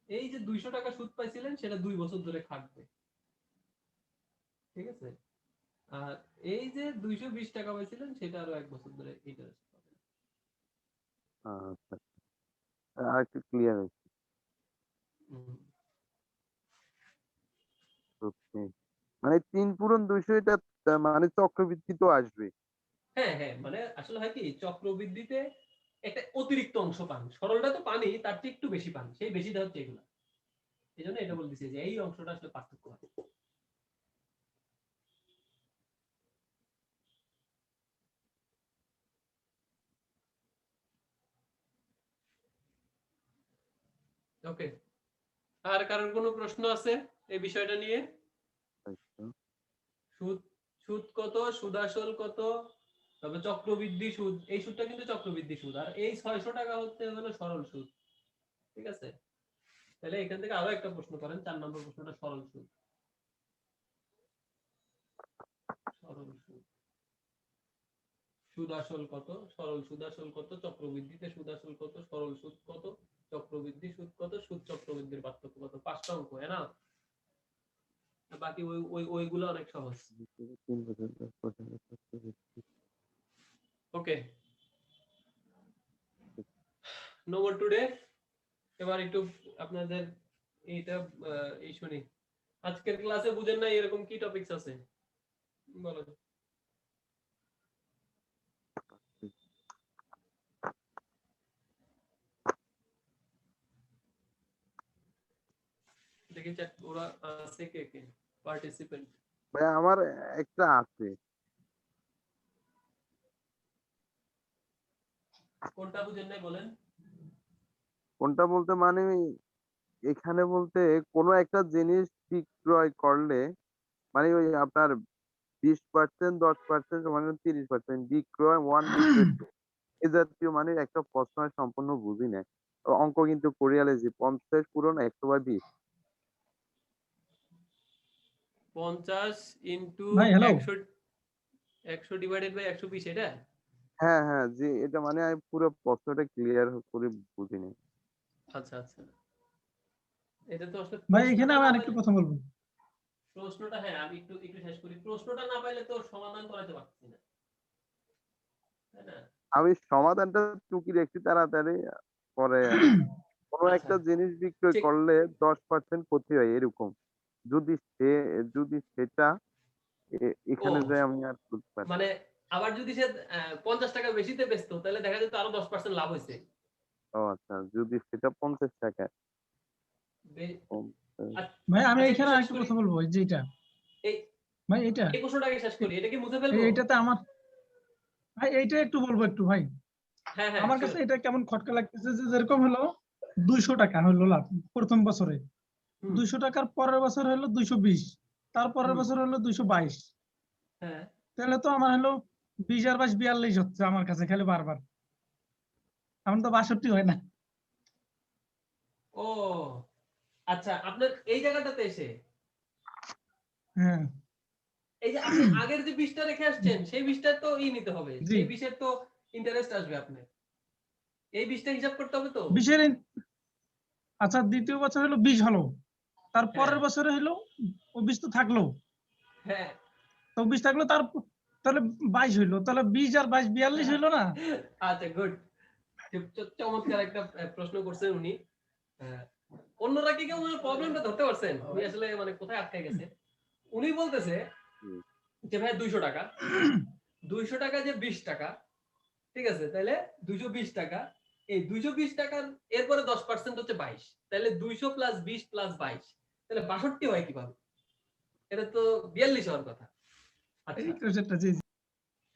Speaker 1: এই যে 200 টাকা সুদ পাইছিলেন সেটা 2 বছর ধরে থাকবে ঠিক আছে? আর এই যে 220 টাকা পাইছিলেন সেটা আরো 1 বছর ধরে ইন্টারেস্ট পাবেন।
Speaker 3: আচ্ছা, আর একটু ক্লিয়ার হয়েছে।
Speaker 1: হুম।
Speaker 3: ওকে, মানে 3 পূরণ 200 এটা মানে চক্রবৃদ্ধি তো আসবে।
Speaker 1: হ্যাঁ হ্যাঁ, মানে আসলে হয় কি চক্রবৃদ্ধিতে একটা অতিরিক্ত অংশ পান, সরলটা তো পানি তার চেয়ে একটু বেশি পান, সেই বেশিটা হচ্ছে এগুলা। এই জন্য এটা বলতেছি যে এই অংশটা আসলে পার্থক্য হয়। ওকে, আর কারোর কোনো প্রশ্ন আছে এই বিষয়টা নিয়ে?
Speaker 3: আচ্ছা,
Speaker 1: সুদ, সুদ কত, সুদ আসল কত, তবে চক্রবৃদ্ধি সুদ, এই সুদটা কিন্তু চক্রবৃদ্ধি সুদ, আর এই 600 টাকা হচ্ছে হলো সরল সুদ। ঠিক আছে, তাহলে এখান থেকে আরো একটা প্রশ্ন করেন, 4 নম্বর প্রশ্নটা সরল সুদ। সরল সুদ, সুদ আসল কত, সরল সুদ আসল কত, চক্রবৃদ্ধিতে সুদ আসল কত, সরল সুদ কত, চক্রবৃদ্ধি সুদ কত, সুদ চক্রবৃদ্ধির পার্থক্য কত, 5টা অঙ্ক, হ্যাঁ না? বাকি ওইগুলো অনেক সহজ।
Speaker 3: 3 বছর 10 বছর চক্রবৃদ্ধি।
Speaker 1: ওকে, নো মোর টুডে। এবার একটু আপনাদের এইটা এই শুনি, আজকের ক্লাসে বুঝেন না এরকম কি টপিকস আছে বলেন। দেখি চ্যাট ওরা আছে কে কে পার্টিসিপেন্ট।
Speaker 3: ভাই আমার একটা আছে।
Speaker 1: কোনটা বুঝেন নাই বলেন।
Speaker 3: কোনটা বলতে মানে এখানে বলতে কোনো একটা জিনিস বিক্রয় করলে মানে ওই আপনার 20% 10% মানে 30% বিক্রয় 1 বিক্রয় 2 এ জাতীয় মানে একটা প্রশ্ন আমি সম্পূর্ণ বুঝি না। অঙ্ক কিন্তু কোরিয়ালাইজি 50 পূরণ 100/20।
Speaker 1: 50 ইনটু
Speaker 6: ভাই হ্যালো,
Speaker 1: 100, 100 ডিভাইডেড বাই 120, এটা?
Speaker 3: হ্যাঁ হ্যাঁ জি, এটা মানে আমি পুরো প্রশ্নটা ক্লিয়ার করে বুঝি নাই।
Speaker 1: আচ্ছা আচ্ছা, এটা তো আসলে
Speaker 6: ভাই এখানে
Speaker 1: প্রশ্নটা
Speaker 6: আমি
Speaker 1: না
Speaker 6: আরেকটু
Speaker 1: পাইলে,
Speaker 6: কথা বলবো।
Speaker 1: প্রশ্নটা হ্যাঁ আমি একটু একটু শেষ করি, প্রশ্নটা না পাইলে তো সমাধান করাতে পারছি না, তাই না?
Speaker 3: আমি সমাধানটা টুকি রাখছি তাড়াতাড়ি, পরে কোনো
Speaker 1: আচ্ছা
Speaker 3: একটা জিনিস বিক্রয়
Speaker 1: ঠিক,
Speaker 3: করলে 10% ক্ষতি হয় এরকম। যদি সে যদি সেটা
Speaker 1: ও
Speaker 3: এখানে যায় আমি আর বুঝতে পারি।
Speaker 1: মানে আবার যদি সে 50 টাকা বেশিতে বেচতো তাহলে দেখা যেত আরো 10% লাভ হয়েছে।
Speaker 3: ও আচ্ছা, যদি সেটা 50 টাকা
Speaker 1: বে-
Speaker 3: কম।
Speaker 6: ভাই আমি
Speaker 1: আচ্ছা একটু
Speaker 6: এখানে
Speaker 1: শেষ
Speaker 6: আরেকটু
Speaker 1: করি,
Speaker 6: কথা বলবো, এই যে এটা
Speaker 1: এই
Speaker 6: ভাই এটা
Speaker 1: এই প্রশ্নটাকে শেষ করি, এটা কি মুছে ফেলবো?
Speaker 6: এইটাতে আমার ভাই এইটা একটু বলবো একটু ভাই।
Speaker 1: হ্যাঁ হ্যাঁ
Speaker 6: আমার কাছে
Speaker 1: শিওর।
Speaker 6: এটা কেমন খটকা লাগতেছে যে যেরকম হলো 200 টাকা হলো লাভ প্রথম বছরে,
Speaker 1: হুম
Speaker 6: 200 টাকার পরের বছর হলো 220, তারপরের
Speaker 1: হুম
Speaker 6: বছর হলো 222,
Speaker 1: হ্যাঁ।
Speaker 6: তাহলে তো আমার হলো 20 আর 22 42 হচ্ছে আমার কাছে খালি বারবার, এখন তো 62 হয় না।
Speaker 1: ও আচ্ছা, আপনার এই জায়গাটাতে এসে
Speaker 6: হ্যাঁ
Speaker 1: এই যে আপনি আগের যে 20টা রেখে আসছেন সেই 20টা তো নিতে হবে,
Speaker 6: জি,
Speaker 1: সেই 20-এর তো ইন্টারেস্ট আসবে আপনার, এই 20টা হিসাব করতে হবে তো।
Speaker 6: 20 এর আচ্ছা দ্বিতীয় বছর হলো 20 হলো, তার
Speaker 1: হ্যাঁ
Speaker 6: পরের বছরে হলো ও 20 তো থাকলো,
Speaker 1: হ্যাঁ।
Speaker 6: তো 20 থাকলো তার তাহলে 22 হইলো, তাহলে 20 আর 22 42 হইলো না।
Speaker 1: আচ্ছা গুড, চমৎকার একটা প্রশ্ন করছেন উনি। আহ, অন্যরা কি কেউ প্রবলেমটা ধরতে পারছেন উনি আসলে মানে কোথায় আটকে গেছে? উনি বলতেছে
Speaker 3: হুম,
Speaker 1: যে ভাই 200 টাকা, 200 টাকা যে 20 টাকা, ঠিক আছে, তাহলে 220 টাকা, এই 220 টাকার এরপরে 10% হচ্ছে 22, তাহলে 200 প্লাস 20 প্লাস 22, তাহলে 62 হয় কিভাবে? এটা তো 42 হওয়ার কথা।
Speaker 6: এই
Speaker 1: আচ্ছা
Speaker 6: কোশ্চেনটা জি জি।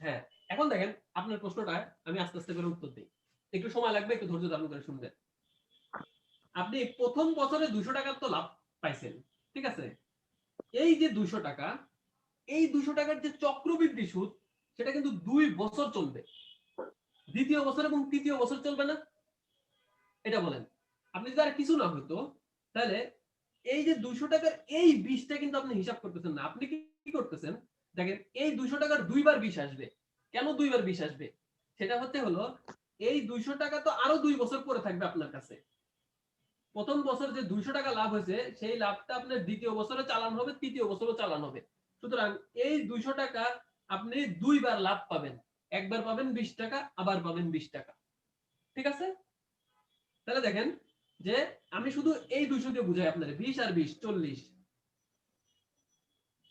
Speaker 1: হ্যাঁ, এখন দেখেন আপনার প্রশ্নটা আমি আস্তে আস্তে করে উত্তর দিই, একটু সময় লাগবে, একটু ধৈর্য ধারণ করে শুনবেন। আপনি প্রথম বছরে 200 টাকার তো লাভ পাইছেন, ঠিক আছে, এই যে 200 টাকা, এই 200 টাকার যে চক্রবৃদ্ধি সুদ সেটা কিন্তু 2 বছর চলবে, দ্বিতীয় বছর এবং তৃতীয় বছর চলবে না? এটা বলেন। আপনি যদি আর কিছু না হতো তাহলে এই যে 200 টাকার এই 20টা কিন্তু আপনি হিসাব করতেছেন না, আপনি কি করতেছেন দেখেন, এই 200 টাকার দুইবার 20 আসবে। কেন দুইবার 20 আসবে? সেটা হচ্ছে হলো এই 200 টাকা তো আরো 2 বছর পরে থাকবে আপনার কাছে। প্রথম বছর যে 200 টাকা লাভ হয়েছে সেই লাভটা আপনার দ্বিতীয় বছরে চালান হবে, তৃতীয় বছরও চালান হবে, সুতরাং এই 200 টাকা আপনি দুইবার লাভ পাবেন, একবার পাবেন 20 টাকা, আবার পাবেন 20 টাকা। ঠিক আছে? তাহলে দেখেন যে আমি শুধু এই 200 কে বুঝাই আপনাদের, 20 আর 20 40।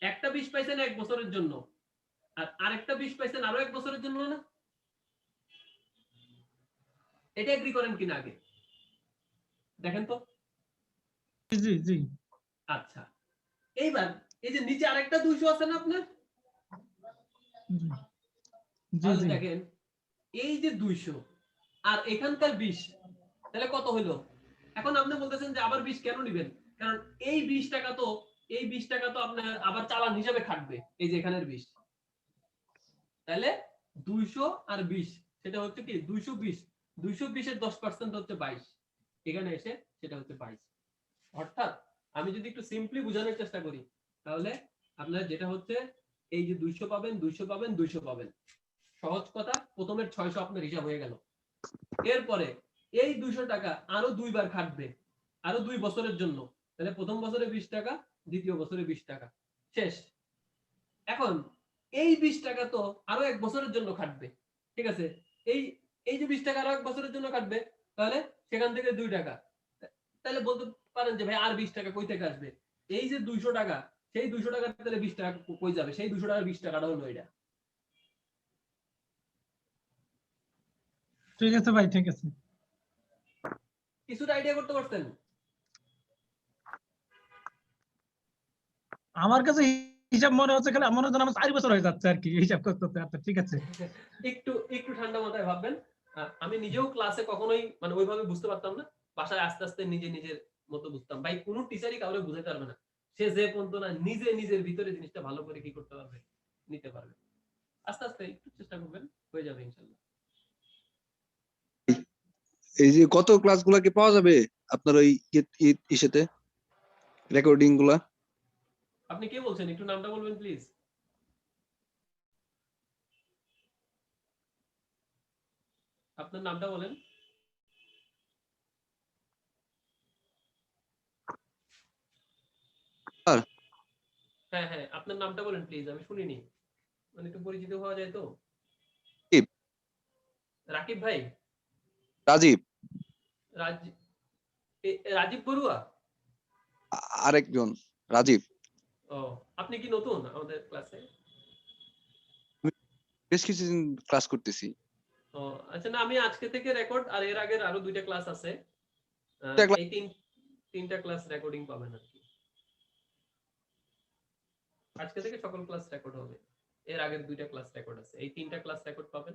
Speaker 1: একটা 20 পাইছেন এক বছরের জন্য, আর আরেকটা 20 পাইছেন আরো এক বছরের জন্য না? এটা এগ্রি করেন কিনা আগে দেখেন তো।
Speaker 6: জি জি
Speaker 1: আচ্ছা, এইবার এই যে নিচে আরেকটা 200 আছে না আপনার,
Speaker 6: জি জি
Speaker 1: তাহলে
Speaker 6: জি
Speaker 1: দেখেন এই যে 200 আর এখানকার 20, তাহলে কত হলো? এখন আপনি বলতেছেন যে আবার 20 কেন নেবেন? কারণ এই 20 টাকা তো, এই 20 টাকা তো আপনার আবার চালান হিসাবে খাটবে, এই যে এখানের 20। তাহলে 200 আর 20 সেটা হচ্ছে কি 220, 220 এর 10% হচ্ছে 22, এখানে এসে সেটা হচ্ছে 22। অর্থাৎ আমি যদি একটু সিম্পলি বোঝানোর চেষ্টা করি, তাহলে আপনার যেটা হচ্ছে এই যে 200 পাবেন, 200 পাবেন, 200 পাবেন, সহজ কথা, প্রথমের 600 আপনার হিসাব হয়ে গেল। এরপরে এই 200 টাকা আরো দুইবার খাটবে, আরো 2 বছরের জন্য, তাহলে প্রথম বছরে 20 টাকা, দ্বিতীয় বছরে 20 টাকা, শেষ। এখন এই 20 টাকা তো আরো এক বছরের জন্য খাটবে, ঠিক আছে? এই এই যে 20 টাকা আরো এক বছরের জন্য খাটবে, তাহলে সেখান থেকে 2 টাকা, তাহলে বলতে পারেন যে ভাই আর 20 টাকা কই থেকে আসবে? এই যে 200 টাকা, সেই 200 টাকা তাহলে 20 টাকা কই যাবে? সেই 200 টাকার 20 টাকাটা হলো এটা।
Speaker 6: ঠিক আছে ভাই, ঠিক আছে।
Speaker 1: কিছুটা আইডিয়া করতে পারছেন?
Speaker 6: আমার কাছে হিসাব মনে হচ্ছে, খালি মনে হচ্ছে আমার 4 বছর হয়ে যাচ্ছে আর কি হিসাব করতে করতে। আচ্ছা ঠিক আছে।
Speaker 1: একটু একটু ঠান্ডা মাথায় ভাববেন। আমি নিজেও ক্লাসে কখনোই মানে ওইভাবে বুঝতে পারতাম না, বাসায় আস্তে আস্তে নিজে নিজের মতো বুঝতাম। ভাই কোনো টিচারই কাউরে বুঝাতে পারবে না, সে যে পর্যন্ত না নিজে নিজের ভিতরে জিনিসটা ভালো করে কি করতে পারবে, নিতে পারবে। আস্তে আস্তে একটু চেষ্টা করবেন, হয়ে যাবে ইনশাল্লাহ।
Speaker 7: এই যে কত ক্লাসগুলা কি পাওয়া যাবে আপনার ওই ইসেতে রেকর্ডিং গুলা?
Speaker 1: আপনি কে বলছেন, একটু নামটা বলবেন প্লিজ। আপনার নামটা বলেন। হ্যাঁ হ্যাঁ, আপনার নামটা বলেন প্লিজ, আমি শুনিনি, মানে একটু পরিচিত হওয়া যায় তো।
Speaker 7: রাকিব।
Speaker 1: রাকিব ভাই?
Speaker 7: রাজীব।
Speaker 1: রাজীব বড়ুয়া?
Speaker 7: আরেকজন রাজীব।
Speaker 1: ও, আপনি কি নতুন আমাদের ক্লাসে?
Speaker 7: বেশ কিছুদিন ক্লাস করতেছি।
Speaker 1: ও আচ্ছা, না আমি আজকে থেকে রেকর্ড আর এর আগের আরো 2টা ক্লাস আছে, এই তিনটা ক্লাস রেকর্ডিং পাবেন আর কি। আজকে থেকে সকল ক্লাস রেকর্ড হবে, এর আগের 2টা ক্লাস রেকর্ড আছে, এই 3টা ক্লাস রেকর্ড পাবেন।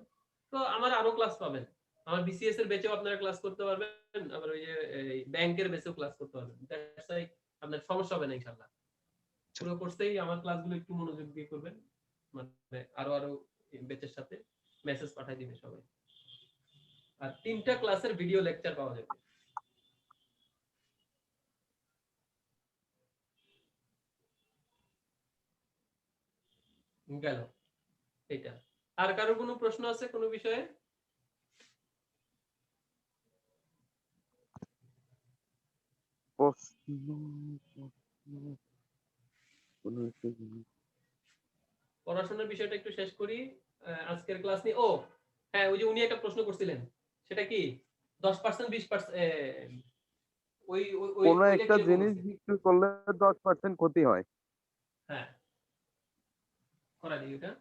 Speaker 1: তো আমার আরো ক্লাস পাবেন, আমার বিসিএস এর ব্যাচেও আপনারা ক্লাস করতে পারবেন, আবার ওই যে ব্যাংকের ব্যাচেও ক্লাস করতে পারবেন। দ্যাটস ওয়াই আপনার সমস্যা হবে না ইনশাআল্লাহ। পুরো কোর্সেই আমার ক্লাসগুলো একটু মনোযোগ দিয়ে করবেন, মানে আরো আরো ব্যাচের সাথে মেসেজ পাঠাই দিবে সবাই। আর 3টা ক্লাসের ভিডিও লেকচার পাওয়া যাবে। গেল এটা। আর কারো কোনো প্রশ্ন আছে কোনো বিষয়ে? পড়াশোনার বিষয়টা একটু শেষ করি আজকের ক্লাস নিয়ে। ও হ্যাঁ, ওই যে উনি একটা প্রশ্ন করছিলেন, সেটা কি 10% 20%, ওই ওই
Speaker 3: কোনো
Speaker 1: ওইটা
Speaker 3: একটা
Speaker 1: কিরকম
Speaker 3: জিনিস
Speaker 1: হচ্ছে?
Speaker 3: বিক্রি করলে 10% ক্ষতি হয়।
Speaker 1: হ্যাঁ, করা দিই ওটা।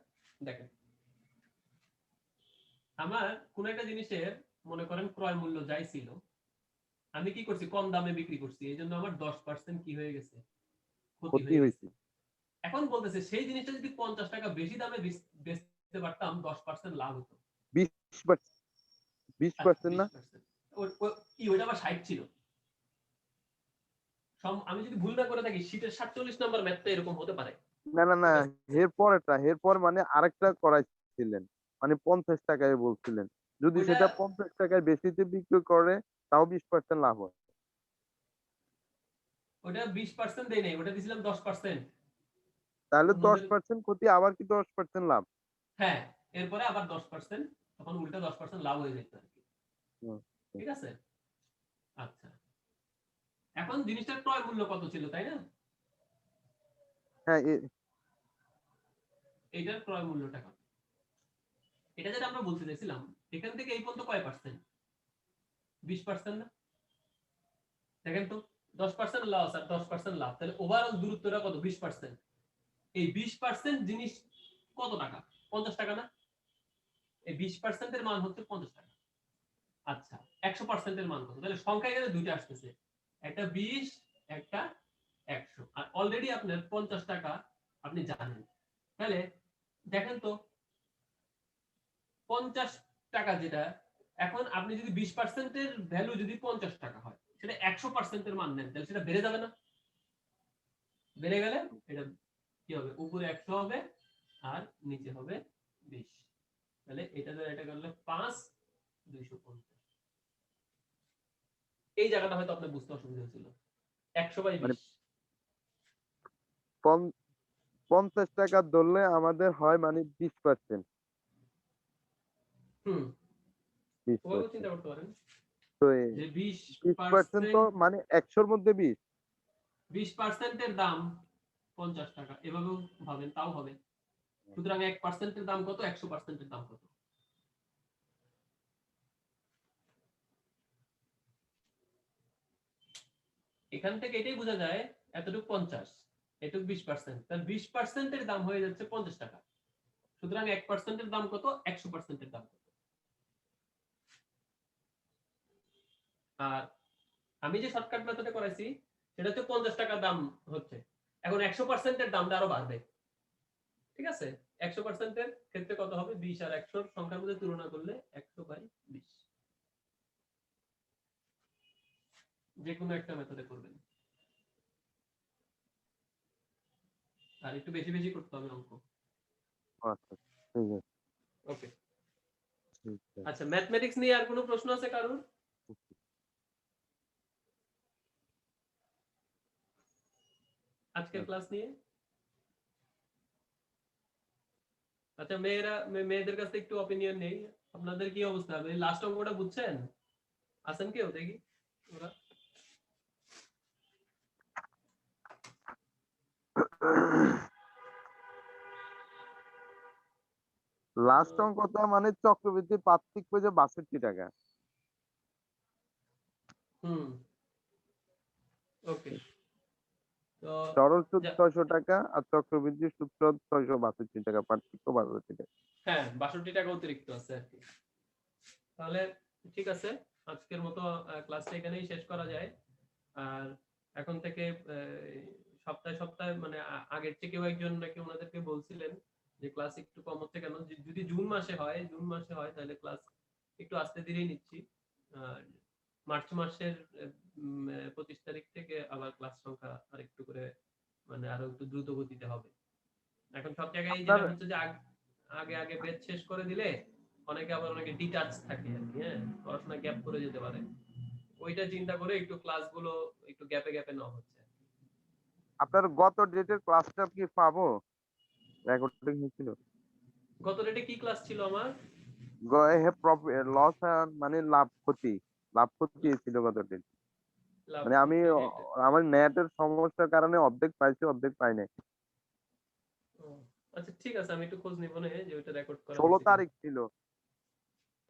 Speaker 1: দেখেন, আমার কোন একটা জিনিসের মনে করেন ক্রয় মূল্য যাই ছিল, আমি কি করছি, কম দামে বিক্রি করছি, এই জন্য আমার 10% কি হয়ে গেছে, ক্ষতি
Speaker 3: ক্ষতি
Speaker 1: হয়ে গেছে।
Speaker 3: হয়েছে।
Speaker 1: এখন বলতেছে সেই জিনিসটা যদি 50 টাকা বেশি দামে বেচতে পারতাম, 10% লাভ হতো।
Speaker 3: 20% 20% না?
Speaker 1: 20%, কি ওইটা আবার 60 ছিল। আমি যদি ভুল না করে থাকি, শীটের 47 নাম্বার ম্যাথটা এরকম হতে পারে।
Speaker 3: না না না,
Speaker 1: ঠিক আছে?
Speaker 3: এরপর মানে আরেকটা করাইছিলেন, মানে 50 টাকায় বলছিলেন, যদি
Speaker 1: ওইটা
Speaker 3: সেটা 50 টাকায় বেশিতে বিক্রি করে তাও 20% লাভ হয়।
Speaker 1: ওইটা 20% দেই নাই, ওটা দিছিলাম 10%।
Speaker 3: তাহলে
Speaker 1: অন্যদের
Speaker 3: 10% ক্ষতি, আবার কি 10% লাভ?
Speaker 1: হ্যাঁ, এরপরে আবার 10%, তখন উল্টা 10% লাভ হয়ে যেত আর কি।
Speaker 3: হুম।
Speaker 1: ঠিক আছে? আচ্ছা, এখন জিনিসটার ক্রয় মূল্য কত ছিল, তাই না?
Speaker 3: হ্যাঁ,
Speaker 1: এইটার ক্রয় মূল্যটা কত। এটা যেটা আমরা বলতে চাইছিলাম, এখান থেকে এই পর্যন্ত কয় পার্সেন্ট? 20% না? দেখেন তো 10% লস আর 10% লাভ, তাহলে ওভারঅল দূরত্বটা কত? 20%। এই 20% জিনিস কত টাকা? 50 টাকা না? এই 20% এর মান হচ্ছে 50 টাকা। আচ্ছা 100% এর মান কত? তাহলে সংখ্যা এখানে দুইটা আসতেছে, একটা 20 একটা 100, আর অলরেডি আপনার 50 টাকা আপনি জানেন। তাহলে দেখেন তো 50 টাকা যেটা, এখন আপনি যদি 20% এর ভ্যালু যদি 50 টাকা হয়, সেটা 100% এর মান নেন, তাহলে সেটা বেড়ে যাবে না? বেড়ে গেলে এটা কি হবে? উপরে 100 হবে আর নিচে হবে 20। তাহলে এটা ধরে এটা করলে 5 250। এই জায়গাটা হয়তো আপনার বুঝতে অসুবিধা হয়েছিল। 100/20
Speaker 3: 50 টাকা ধরলে আমাদের হয় মানে 20%।
Speaker 1: হুম, ওভাবে
Speaker 3: 20%।
Speaker 1: চিন্তা করতে পারেন
Speaker 3: তো
Speaker 1: যে
Speaker 3: 20% তো মানে 100 এর মধ্যে 20।
Speaker 1: 20% এর দাম 50 টাকা, এভাবেও ভাবেন তাও হবে। সুতরাং 1% এর দাম কত? 100% এর দাম কত? এখান থেকে এটাই বোঝা যায়, এতটুকু 50, এটুকু 20%, তাহলে 20% এর দাম হয়ে যাচ্ছে 50 টাকা। সুতরাং 1% এর দাম কত? 100% এর দাম কত? আর আমি যে শর্টকাট মেথডে করাইছি সেটা হচ্ছে 50 টাকা দাম হচ্ছে, এখন 100% এর দামটা আরো বাড়বে। ঠিক আছে, 100% এর ক্ষেত্রে কত হবে? 20 আর 100 এর সংখ্যার মধ্যে তুলনা করলে 100/20। যে কোনো একটা মেথডে করবেন, আর একটু বেশি বেশি করতে হবে অঙ্ক।
Speaker 3: আচ্ছা ঠিক আছে,
Speaker 1: ওকে,
Speaker 3: ঠিক আছে।
Speaker 1: আচ্ছা ম্যাথমেটিক্স নিয়ে আর কোনো প্রশ্ন আছে কারোর? আজকের ক্লাস নিয়ে? আচ্ছা মেয়েদের কাছে একটু অপিনিয়ন নেই, আপনাদের কি অবস্থা? লাস্ট অঙ্কটা বুঝছেন? আছেন কেউ দেখি ওরা?
Speaker 3: লাস্ট অঙ্কটা মানে চক্রবৃদ্ধি পার্থক্য যে 62 টাকা।
Speaker 1: হুম, ওকে। তো
Speaker 3: সরল সুদ
Speaker 1: যা-
Speaker 3: 600 টাকা আর চক্রবৃদ্ধি সুদ 662 টাকা, পার্থক্য 62 টাকা।
Speaker 1: হ্যাঁ 62 টাকা অতিরিক্ত আছে আর কি। তাহলে ঠিক আছে, আজকের মতো ক্লাসটা এখানেই শেষ করা যায়। আর এখন থেকে সপ্তাহে সপ্তাহে মানে আগের থেকেও একজন নাকি ওনাদেরকে বলছিলেন যে ক্লাস একটু কম হচ্ছে কেন, যদি জুন মাসে হয় তাহলে ক্লাস একটু আস্তে ধীরেই নিচ্ছি। আর মার্চ মাসের 25 তারিখ থেকে আবার ক্লাস সংখ্যা আর একটু করে মানে আরো একটু দ্রুত গতিতে হবে। এখন সব জায়গায় যেটা হচ্ছে যে আগে আগে ব্যাচ শেষ করে দিলে অনেকে ডিটাচ থাকে আর কি, হ্যাঁ পড়াশোনা গ্যাপ করে যেতে পারে, ওইটা চিন্তা করে একটু ক্লাসগুলো একটু গ্যাপে গ্যাপে নেওয়া হচ্ছে।
Speaker 3: আপনার গত ডেটের ক্লাসটা কি পাবো? রেকর্ডিং হয়েছিল।
Speaker 1: গত ডেটে কি ক্লাস ছিল আমার?
Speaker 3: লস মানে লাভ ক্ষতি ছিল গত ডেট।
Speaker 1: লাভ
Speaker 3: মানে আমি
Speaker 1: ক্ষতি ডেট?
Speaker 3: আমার নেটের সমস্যার কারণে অর্ধেক পাইছি, অর্ধেক পাই নাই।
Speaker 1: আচ্ছা ঠিক আছে, আমি একটু খোঁজ নিব না যে ওইটা রেকর্ড করা
Speaker 3: 16
Speaker 1: হয়েছে কিনা।
Speaker 3: তারিখ ছিল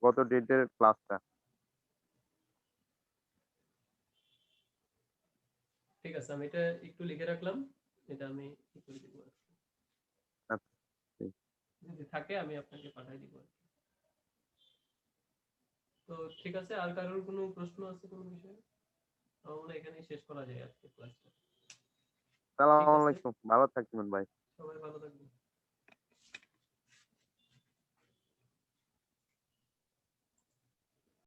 Speaker 3: গত ডেটের ক্লাসটা।
Speaker 1: ঠিক আছে, আমি এটা একটু লিখে রাখলাম, এটা আমি ই করে দিব।
Speaker 3: আচ্ছা, ঠিক।
Speaker 1: যদি থাকে আমি আপনাকে পাঠিয়ে দিব। তো ঠিক আছে, আর কারোর কোনো প্রশ্ন আছে কোনো বিষয়ে? আমরা এখানেই শেষ করা যায় আজকে ক্লাসটা।
Speaker 3: আসসালামু আলাইকুম, ভালো থাকবেন ভাই।
Speaker 1: সবাই ভালো থাকবেন।